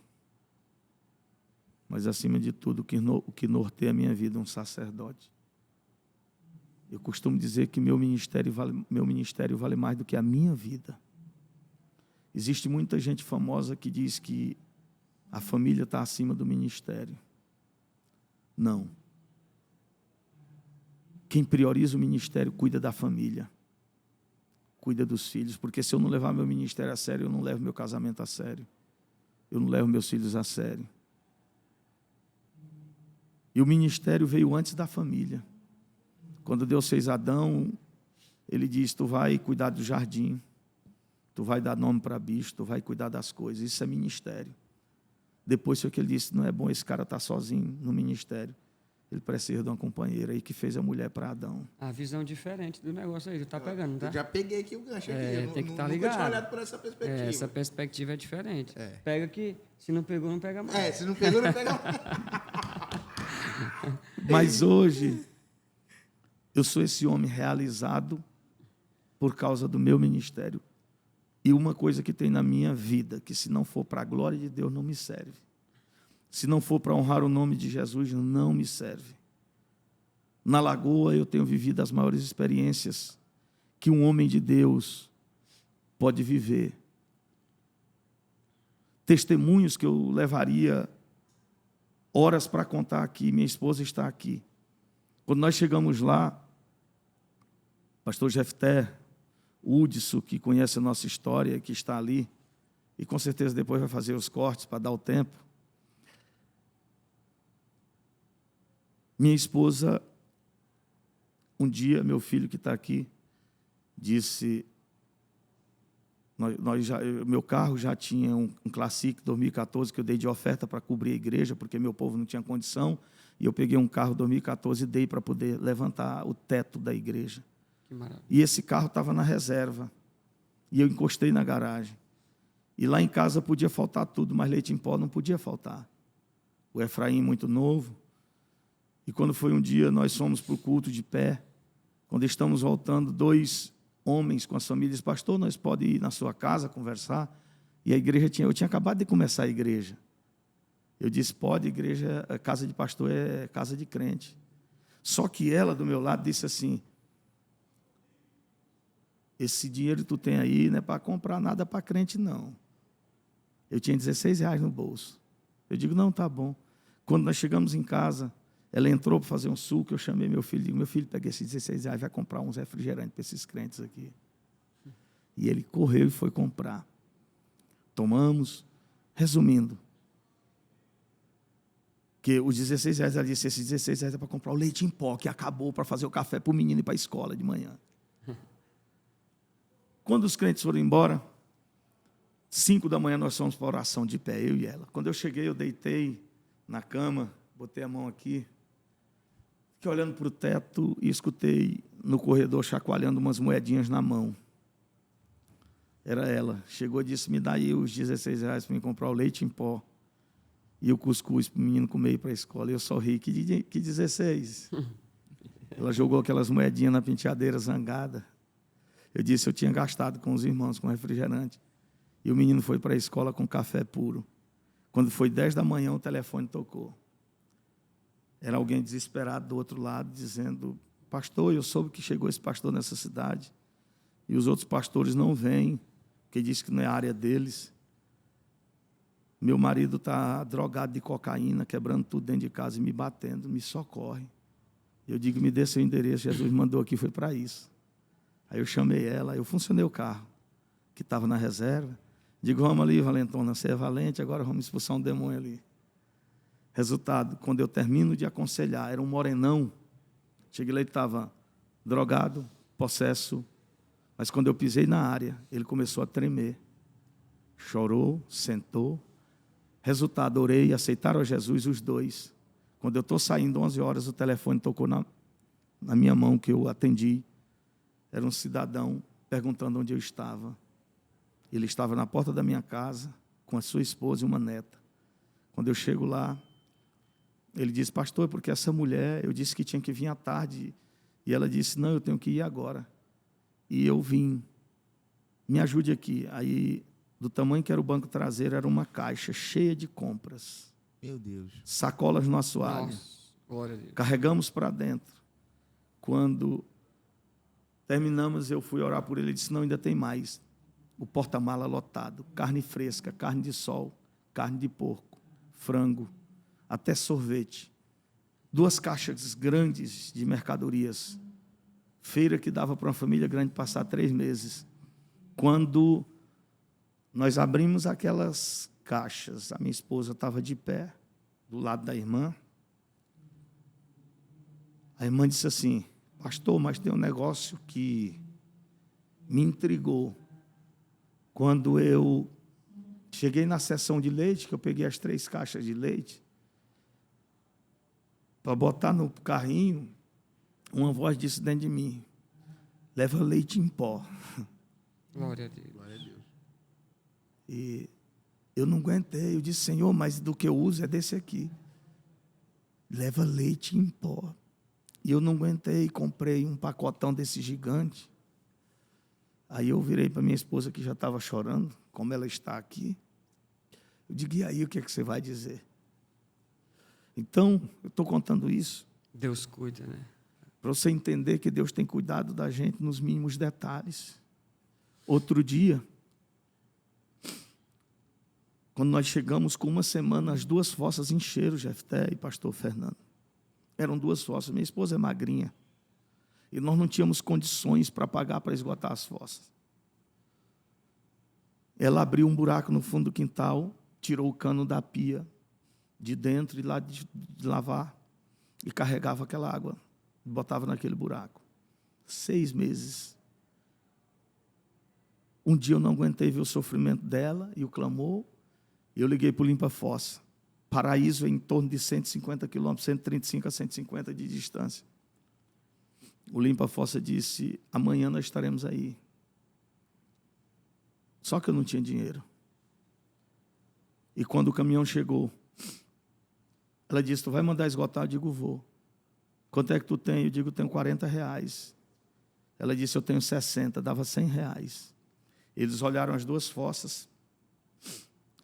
mas, acima de tudo, o que norteia a minha vida, um sacerdote. Eu costumo dizer que meu ministério vale mais do que a minha vida. Existe muita gente famosa que diz que a família está acima do ministério. Não. Quem prioriza o ministério cuida da família, cuida dos filhos, porque se eu não levar meu ministério a sério, eu não levo meu casamento a sério, eu não levo meus filhos a sério. E o ministério veio antes da família. Quando Deus fez Adão, ele disse, tu vai cuidar do jardim, tu vai dar nome para bicho, tu vai cuidar das coisas, isso é ministério. Depois foi que ele disse, não é bom esse cara estar sozinho no ministério. Ele precisa de uma companheira aí que fez a mulher para Adão. A visão diferente do negócio aí, tu tá pegando, tá? Eu já peguei aqui o gancho. Tem que estar ligado. Nunca tinha olhado por essa perspectiva. Essa perspectiva é diferente. Pega que, se não pegou, não pega mais. Se não pegou, não pega mais. Mas hoje, eu sou esse homem realizado por causa do meu ministério. E uma coisa que tem na minha vida, que se não for para a glória de Deus, não me serve. Se não for para honrar o nome de Jesus, não me serve. Na Lagoa, eu tenho vivido as maiores experiências que um homem de Deus pode viver. Testemunhos que eu levaria horas para contar aqui. Minha esposa está aqui. Quando nós chegamos lá, pastor Jefté, Hudson, que conhece a nossa história, que está ali, e com certeza depois vai fazer os cortes para dar o tempo. Minha esposa, um dia, meu filho que está aqui, disse, meu carro já tinha um Classic 2014 que eu dei de oferta para cobrir a igreja, porque meu povo não tinha condição, e eu peguei um carro 2014 e dei para poder levantar o teto da igreja. Que maravilha. E esse carro estava na reserva, e eu encostei na garagem. E lá em casa podia faltar tudo, mas leite em pó não podia faltar. O Efraim muito novo. E quando foi um dia, nós fomos para o culto de pé. Quando estamos voltando, 2 homens com as famílias, pastor, nós podemos ir na sua casa conversar? E a igreja eu tinha acabado de começar a igreja. Eu disse, pode, igreja, a casa de pastor é casa de crente. Só que ela, do meu lado, disse assim, esse dinheiro que tu tem aí não é para comprar nada para crente, não. Eu tinha R$16 no bolso. Eu digo, não, tá bom. Quando nós chegamos em casa, ela entrou para fazer um suco, eu chamei meu filho, digo, meu filho, pega esses R$16, vai comprar uns refrigerantes para esses crentes aqui. E ele correu e foi comprar. Tomamos. Resumindo, que os R$16, ela disse, esses R$16 é para comprar o leite em pó, que acabou para fazer o café para o menino ir para a escola de manhã. Quando os crentes foram embora, 5 da manhã nós fomos para a oração de pé, eu e ela. Quando eu cheguei, eu deitei na cama, botei a mão aqui, fiquei olhando para o teto e escutei no corredor chacoalhando umas moedinhas na mão. Era ela. Chegou e disse, me dá aí os R$16 para me comprar o leite em pó e o cuscuz para o menino comer e ir para a escola. Eu só ri, que 16? Ela jogou aquelas moedinhas na penteadeira zangada. Eu disse, eu tinha gastado com os irmãos, com refrigerante. E o menino foi para a escola com café puro. Quando foi 10 da manhã, o telefone tocou. Era alguém desesperado do outro lado, dizendo, pastor, eu soube que chegou esse pastor nessa cidade. E os outros pastores não vêm, porque diz que não é a área deles. Meu marido está drogado de cocaína, quebrando tudo dentro de casa e me batendo, me socorre. Eu digo, me dê seu endereço, Jesus mandou aqui, foi para isso. Aí eu chamei ela, eu funcionei o carro, que estava na reserva. Digo, vamos ali, Valentona, você é valente, agora vamos expulsar um demônio ali. Resultado, quando eu termino de aconselhar, era um morenão. Cheguei lá, ele estava drogado, possesso, mas quando eu pisei na área, ele começou a tremer. Chorou, sentou. Resultado, orei, aceitaram a Jesus os 2. Quando eu estou saindo, 11 horas, o telefone tocou na minha mão, que eu atendi. Era um cidadão perguntando onde eu estava. Ele estava na porta da minha casa, com a sua esposa e uma neta. Quando eu chego lá, ele disse, pastor, porque essa mulher, eu disse que tinha que vir à tarde. E ela disse, não, eu tenho que ir agora. E eu vim. Me ajude aqui. Aí, do tamanho que era o banco traseiro, era uma caixa cheia de compras. Meu Deus. Sacolas no assoalho. Nossa, glória a Deus. Carregamos para dentro. Quando terminamos, eu fui orar por ele. Ele disse, não, ainda tem mais. O porta-mala lotado. Carne fresca, carne de sol, carne de porco, frango, até sorvete. 2 caixas grandes de mercadorias. Feira que dava para uma família grande passar 3 meses. Quando nós abrimos aquelas caixas, a minha esposa estava de pé, do lado da irmã. A irmã disse assim, pastor, mas tem um negócio que me intrigou. Quando eu cheguei na seção de leite, que eu peguei as 3 caixas de leite, para botar no carrinho, uma voz disse dentro de mim, leva leite em pó. Glória a Deus. Glória a Deus. E eu não aguentei, eu disse, Senhor, mas do que eu uso é desse aqui. Leva leite em pó. E eu não aguentei, comprei um pacotão desse gigante. Aí eu virei para minha esposa, que já estava chorando, como ela está aqui. Eu digo, e aí, o que é que você vai dizer? Então, eu estou contando isso. Deus cuida, né? Para você entender que Deus tem cuidado da gente nos mínimos detalhes. Outro dia, quando nós chegamos com uma semana, as 2 fossas encheram, Jefté e pastor Fernando. Eram 2 fossas. Minha esposa é magrinha. E nós não tínhamos condições para pagar para esgotar as fossas. Ela abriu um buraco no fundo do quintal, tirou o cano da pia de dentro e lá de lavar e carregava aquela água, botava naquele buraco. 6 meses. Um dia eu não aguentei ver o sofrimento dela e o clamor, e eu liguei para o Limpa Fossa. Paraíso é em torno de 150 quilômetros, 135 a 150 de distância. O Limpa Fossa disse, amanhã nós estaremos aí. Só que eu não tinha dinheiro. E quando o caminhão chegou, ela disse, tu vai mandar esgotar? Eu digo, vou. Quanto é que tu tem? Eu digo, tenho R$40. Ela disse, eu tenho 60, dava R$100. Eles olharam as 2 fossas.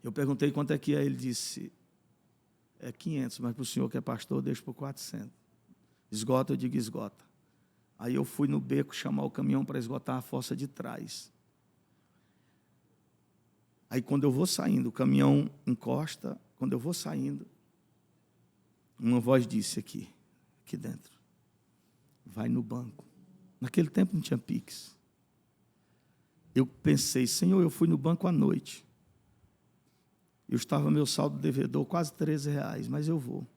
Eu perguntei quanto é que é. Ele disse, é 500, mas para o senhor que é pastor, eu deixo por 400. Esgota, eu digo, esgota. Aí eu fui no beco chamar o caminhão para esgotar a fossa de trás. Aí quando eu vou saindo, o caminhão encosta, quando eu vou saindo, uma voz disse aqui dentro, vai no banco. Naquele tempo não tinha Pix. Eu pensei, Senhor, eu fui no banco à noite. Eu estava meu saldo devedor, quase R$13, mas eu vou.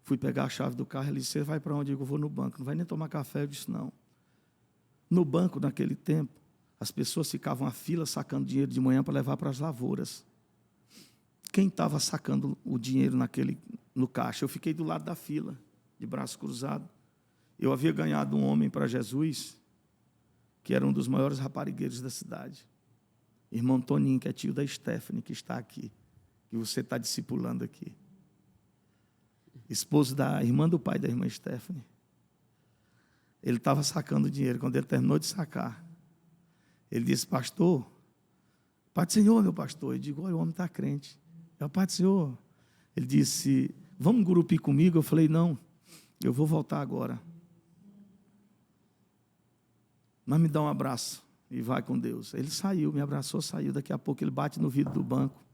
Fui pegar a chave do carro, ele disse, você vai para onde? Eu vou no banco. Não vai nem tomar café? Eu disse, não. No banco, naquele tempo, as pessoas ficavam à fila sacando dinheiro de manhã para levar para as lavouras. Quem estava sacando o dinheiro no caixa? Eu fiquei do lado da fila, de braço cruzado. Eu havia ganhado um homem para Jesus, que era um dos maiores raparigueiros da cidade. Irmão Toninho, que é tio da Stephanie, que está aqui, que você está discipulando aqui. Esposo da irmã do pai da irmã Stephanie. Ele estava sacando dinheiro. Quando ele terminou de sacar, ele disse, pastor, Pai do Senhor, meu pastor. Eu digo, olha, o homem está crente. É o Pai do Senhor. Ele disse, vamos Gurupi comigo? Eu falei, não, eu vou voltar agora. Mas me dá um abraço e vai com Deus. Ele saiu, me abraçou, saiu. Daqui a pouco ele bate no vidro do banco,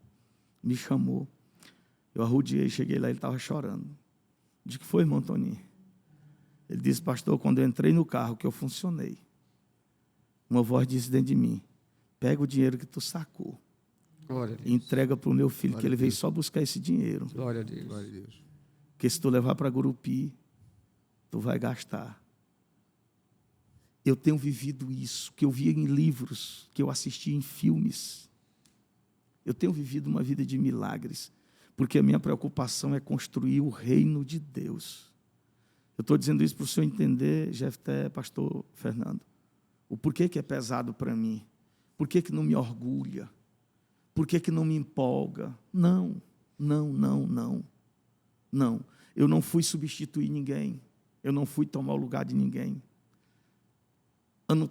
me chamou. Eu arrudiei, cheguei lá, ele estava chorando. De que foi, irmão Toninho? Ele disse, pastor, quando eu entrei no carro, que eu funcionei, uma voz disse dentro de mim, pega o dinheiro que tu sacou e entrega para o meu filho, que ele veio só buscar esse dinheiro. Glória a Deus. Glória a Deus. Porque se tu levar para Gurupi, tu vai gastar. Eu tenho vivido isso, que eu via em livros, que eu assisti em filmes. Eu tenho vivido uma vida de milagres, porque a minha preocupação é construir o reino de Deus. Eu estou dizendo isso para o senhor entender, Jefté, pastor Fernando, o porquê que é pesado para mim, porquê que não me orgulha, porquê que não me empolga. Não. Eu não fui substituir ninguém, eu não fui tomar o lugar de ninguém. Ano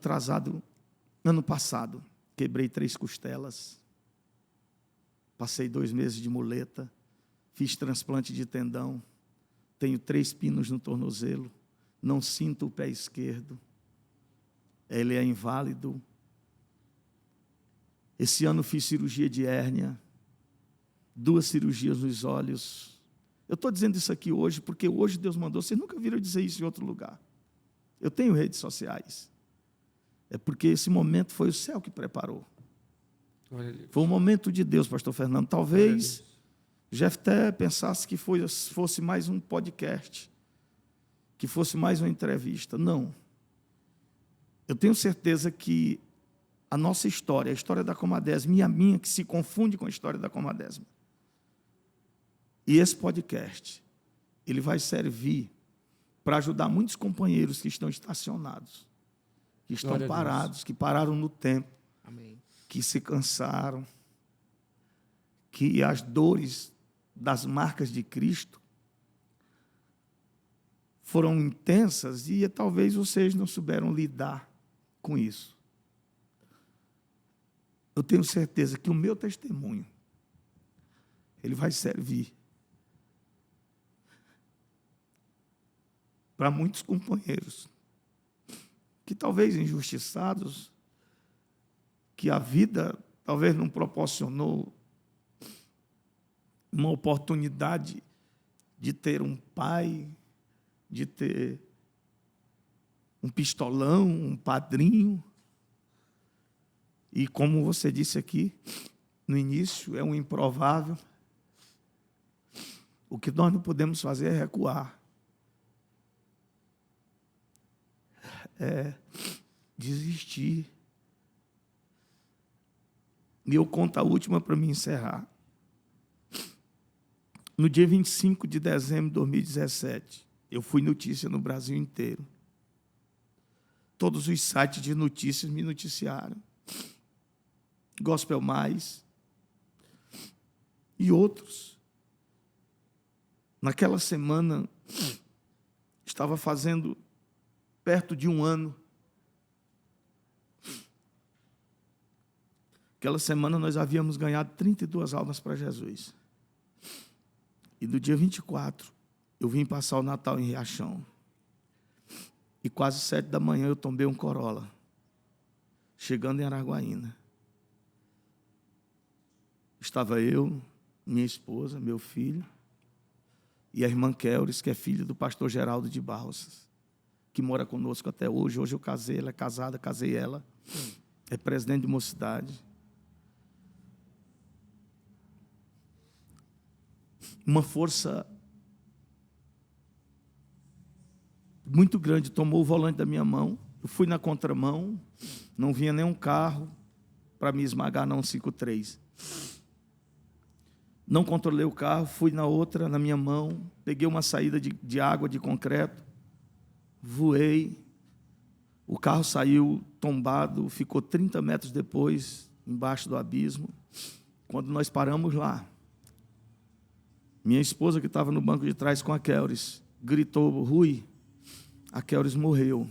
passado, quebrei 3 costelas, passei 2 meses de muleta, fiz transplante de tendão, tenho 3 pinos no tornozelo, não sinto o pé esquerdo, ele é inválido. Esse ano fiz cirurgia de hérnia, 2 cirurgias nos olhos. Eu estou dizendo isso aqui hoje, porque hoje Deus mandou, vocês nunca viram dizer isso em outro lugar. Eu tenho redes sociais. É porque esse momento foi o céu que preparou. Foi um momento de Deus, pastor Fernando. Talvez Jefté pensasse que fosse mais um podcast, que fosse mais uma entrevista. Não. Eu tenho certeza que a nossa história, a história da Comadésima e a minha, que se confunde com a história da Comadésima. E esse podcast, ele vai servir para ajudar muitos companheiros que estão estacionados, que estão parados, que pararam no tempo, Amém. Que se cansaram, que as dores das marcas de Cristo foram intensas e talvez vocês não souberam lidar com isso. eu tenho certeza que o meu testemunho, ele vai servir para muitos companheiros que talvez injustiçados, que a vida talvez não proporcionou uma oportunidade de ter um pai, de ter um pistolão, um padrinho. E como você disse aqui no início, é um improvável. O que nós não podemos fazer é recuar. É desistir. E eu conto a última para me encerrar. No dia 25 de dezembro de 2017, eu fui notícia no Brasil inteiro. Todos os sites de notícias me noticiaram. Gospel Mais e outros. Naquela semana, estava fazendo perto de um ano. Aquela semana nós havíamos ganhado 32 almas para Jesus. E no dia 24, eu vim passar o Natal em Riachão. E quase 7 da manhã eu tombei um Corolla, chegando em Araguaína. Estava eu, minha esposa, meu filho, e a irmã Kelris, que é filha do pastor Geraldo de Balsas, que mora conosco até hoje. Hoje eu casei, ela é casada, casei ela, é presidente de mocidade. Uma força muito grande tomou o volante da minha mão. Eu fui na contramão, não vinha nenhum carro para me esmagar, não, 53. Não controlei o carro, fui na outra, na minha mão, peguei uma saída de água, de concreto, voei, o carro saiu tombado, ficou 30 metros depois, embaixo do abismo. Quando nós paramos lá, minha esposa, que estava no banco de trás com a Kelris, gritou: Rui, a Kelris morreu.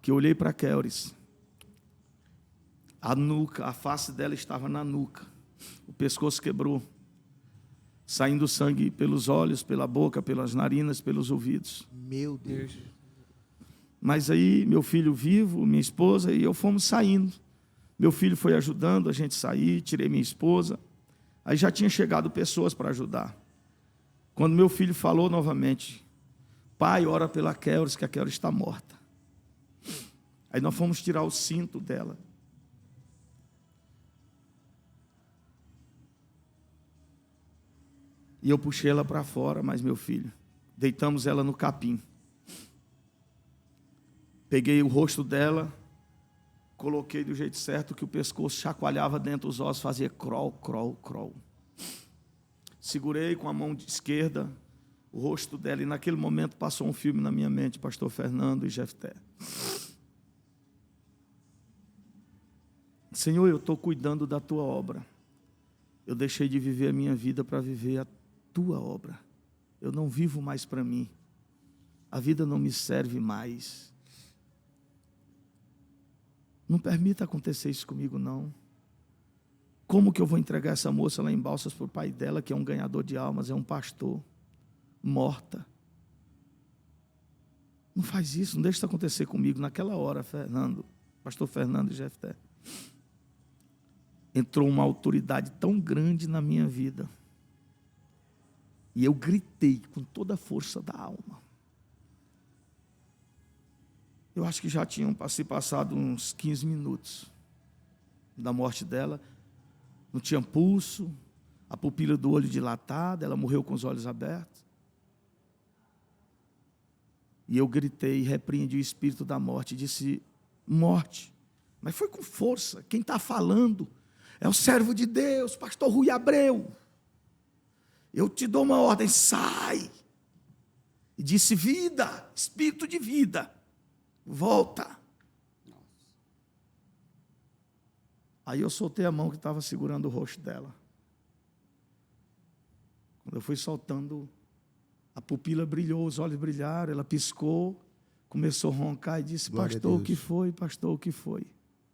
Que eu olhei para a Kelris, a nuca, a face dela estava na nuca, o pescoço quebrou, saindo sangue pelos olhos, pela boca, pelas narinas, pelos ouvidos. Meu Deus. Mas aí, meu filho vivo, minha esposa e eu fomos saindo. Meu filho foi ajudando a gente sair, tirei minha esposa. Aí já tinha chegado pessoas para ajudar. Quando meu filho falou novamente: pai, ora pela Kelris, que a Kelris está morta. Aí nós fomos tirar o cinto dela. E eu puxei ela para fora, mas meu filho, deitamos ela no capim. Peguei o rosto dela, coloquei do jeito certo, que o pescoço chacoalhava dentro dos ossos, fazia crawl, crawl, crawl. Segurei com a mão esquerda o rosto dela, e naquele momento passou um filme na minha mente, pastor Fernando e Jefté. Senhor, eu estou cuidando da tua obra. Eu deixei de viver a minha vida para viver a tua obra. Eu não vivo mais para mim. A vida não me serve mais. Não permita acontecer isso comigo, não. Como que eu vou entregar essa moça lá em Balsas para o pai dela, que é um ganhador de almas, é um pastor, morta? Não faz isso, não deixe isso acontecer comigo. Naquela hora, pastor Fernando e Jefté, entrou uma autoridade tão grande na minha vida. E eu gritei com toda a força da alma. Eu acho que já tinham se passado uns 15 minutos da morte dela. Não tinha pulso, a pupila do olho dilatada, ela morreu com os olhos abertos. E eu gritei, repreendi o espírito da morte, e disse: morte. Mas foi com força. Quem está falando é o servo de Deus, pastor Rui Abreu. Eu te dou uma ordem, sai. E disse: vida, espírito de vida, volta. Aí eu soltei a mão que estava segurando o rosto dela. Quando eu fui soltando, a pupila brilhou, os olhos brilharam, ela piscou, começou a roncar e disse: pastor, o que foi? Pastor, o que foi?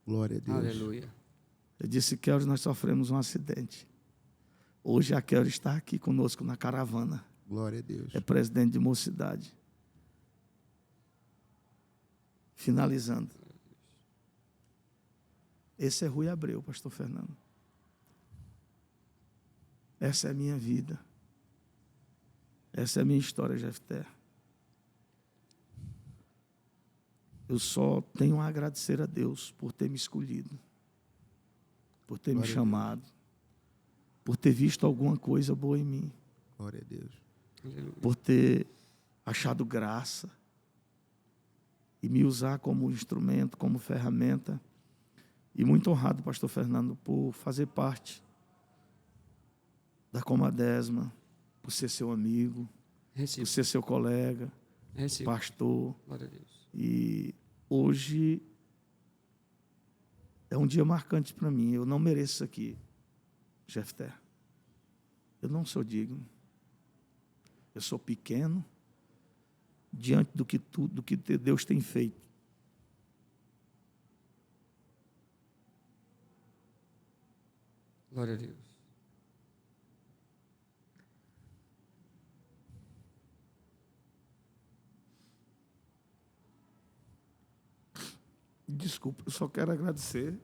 Glória a Deus. Aleluia. Eu disse, Kelly, nós sofremos um acidente. Hoje a Kelly está aqui conosco na caravana. Glória a Deus. É presidente de Mocidade. Finalizando. Esse é Rui Abreu, pastor Fernando. Essa é a minha vida. Essa é a minha história, Jefté. Eu só tenho a agradecer a Deus por ter me escolhido, por ter me chamado, por ter visto alguma coisa boa em mim. Glória a Deus. Por ter achado graça e me usar como instrumento, como ferramenta. E muito honrado, pastor Fernando, por fazer parte da Comadesma, por ser seu amigo, por ser seu colega, pastor. Glória a Deus. E hoje é um dia marcante para mim. Eu não mereço isso aqui, Jefté. Eu não sou digno. Eu sou pequeno diante do que Deus tem feito. Glória a Deus. Desculpa, eu só quero agradecer.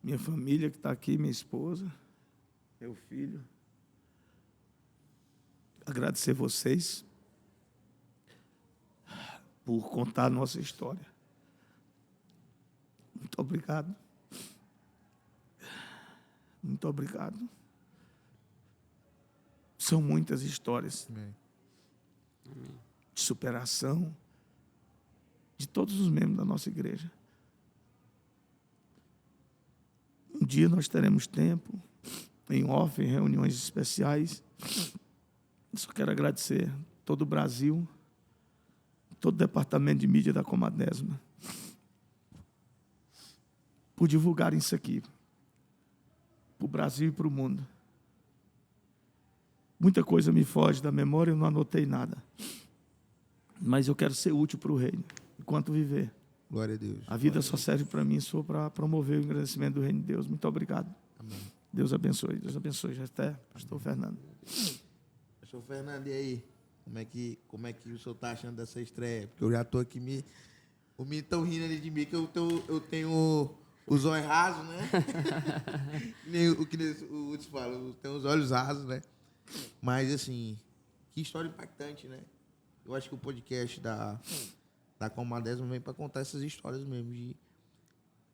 Minha família que está aqui, minha esposa, meu filho. Agradecer vocês por contar a nossa história. Muito obrigado. Muito obrigado. São muitas histórias. Amém. De superação de todos os membros da nossa igreja. Um dia nós teremos tempo, em off, em reuniões especiais. Eu só quero agradecer todo o Brasil, todo o departamento de mídia da Comadesma, por divulgarem isso aqui, para o Brasil e para o mundo. Muita coisa me foge da memória, eu não anotei nada. Mas eu quero ser útil para o reino, enquanto viver. Glória a Deus. A vida só serve para mim, só para promover o engrandecimento do reino de Deus. Muito obrigado. Amém. Deus abençoe. Deus abençoe. Já até, pastor Fernando. Pastor Fernando, e aí? Como é que o senhor está achando dessa estreia? Porque eu já estou aqui o menino estão rindo ali de mim, que eu tenho os olhos rasos, né? que nem o Hudson fala, eu tenho os olhos rasos, né? Mas, assim, que história impactante, né? Eu acho que o podcast da Comadesma vem para contar essas histórias mesmo.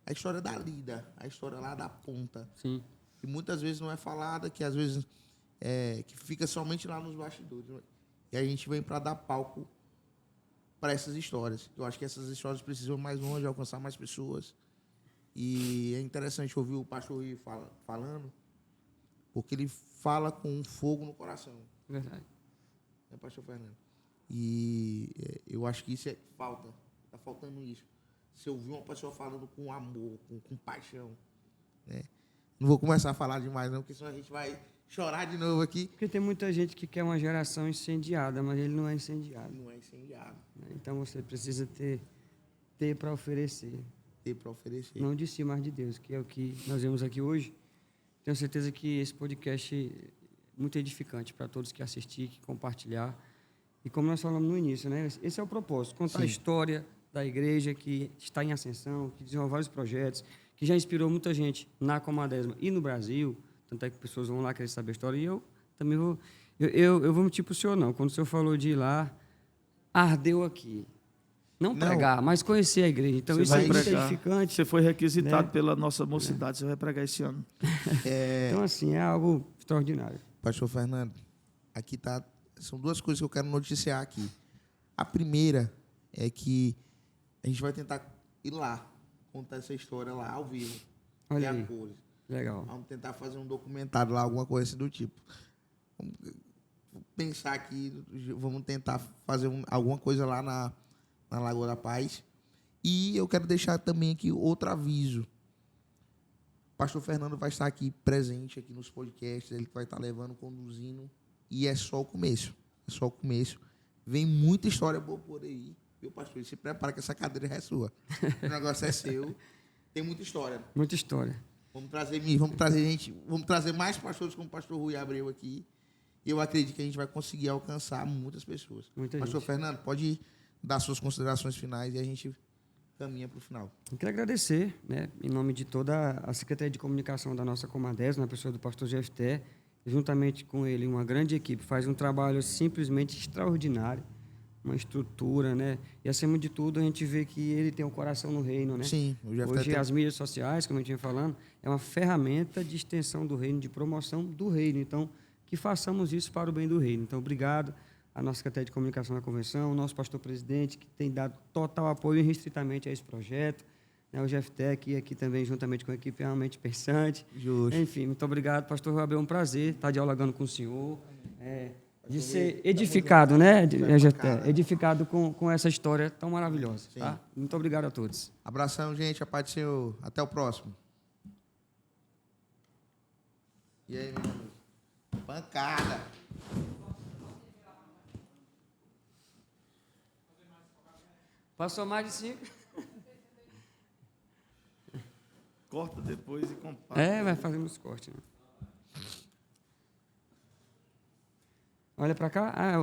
A história da lida, a história lá da ponta. Sim. Que muitas vezes não é falada, que às vezes que fica somente lá nos bastidores. Né? E a gente vem para dar palco para essas histórias. Eu acho que essas histórias precisam ir mais longe, alcançar mais pessoas. E é interessante ouvir o pastor Rui falando, porque ele fala com um fogo no coração. Verdade. Né, pastor Fernando? E eu acho que isso falta. Está faltando isso. Se ouvir uma pessoa falando com amor, com paixão. Né? Não vou começar a falar demais, não, porque senão a gente vai chorar de novo aqui. Porque tem muita gente que quer uma geração incendiada, mas ele não é incendiado. Não é incendiado. Então você precisa ter para oferecer. Ter para oferecer. Não de si, mas de Deus, que é o que nós vemos aqui hoje. Tenho certeza que esse podcast é muito edificante para todos que assistir, que compartilhar. E como nós falamos no início, né? Esse é o propósito, contar a história da igreja que está em ascensão, que desenvolve vários projetos, que já inspirou muita gente na Comadesma e no Brasil. Tanto é que pessoas vão lá querer saber a história. E eu também vou... Eu vou mentir para o senhor, não. Quando o senhor falou de ir lá, ardeu aqui. Não pregar, mas conhecer a igreja. Então, isso é muito edificante. Você foi requisitado, né, pela nossa mocidade, você vai pregar esse ano. Então, assim, é algo extraordinário. Pastor Fernando, aqui são duas coisas que eu quero noticiar aqui. A primeira é que a gente vai tentar ir lá, contar essa história lá, ao vivo. Olha aí. Cores. Legal. Vamos tentar fazer um documentário lá, alguma coisa assim do tipo. Vamos pensar aqui, vamos tentar fazer alguma coisa lá na Lagoa da Paz. E eu quero deixar também aqui outro aviso. O pastor Fernando vai estar aqui presente aqui nos podcasts, ele vai estar levando, conduzindo. E é só o começo. É só o começo. Vem muita história boa por aí. Viu, pastor? Se prepara que essa cadeira é sua. O negócio é seu. Tem muita história. Muita história. Vamos trazer mais pastores como o pastor Rui Abreu aqui. E eu acredito que a gente vai conseguir alcançar muitas pessoas. Pastor Fernando, pode dar suas considerações finais e a gente caminha para o final. Eu quero agradecer, né, em nome de toda a Secretaria de Comunicação da nossa Comadés, na pessoa do pastor Jefté, juntamente com ele, uma grande equipe, faz um trabalho simplesmente extraordinário, uma estrutura, né? E, acima de tudo, a gente vê que ele tem um coração no reino, né? Sim. Hoje, as mídias sociais, como a gente vinha falando, é uma ferramenta de extensão do reino, de promoção do reino. Então, que façamos isso para o bem do reino. Então, obrigado à nossa Secretaria de Comunicação da Convenção, ao nosso pastor-presidente, que tem dado total apoio irrestritamente a esse projeto, né, o Jeftec, aqui também, juntamente com a equipe realmente pensante. Justo. Enfim, muito obrigado, pastor Rabel, é um prazer estar dialogando com o senhor, de ser edificado, né, Jeftec, edificado com essa história tão maravilhosa. Tá? Muito obrigado a todos. Abração, gente, a paz do Senhor. Até o próximo. E aí, meu amigo? Pancada. Passou mais de 5. Corta depois e compara. Vai fazendo os cortes. Né? Olha para cá.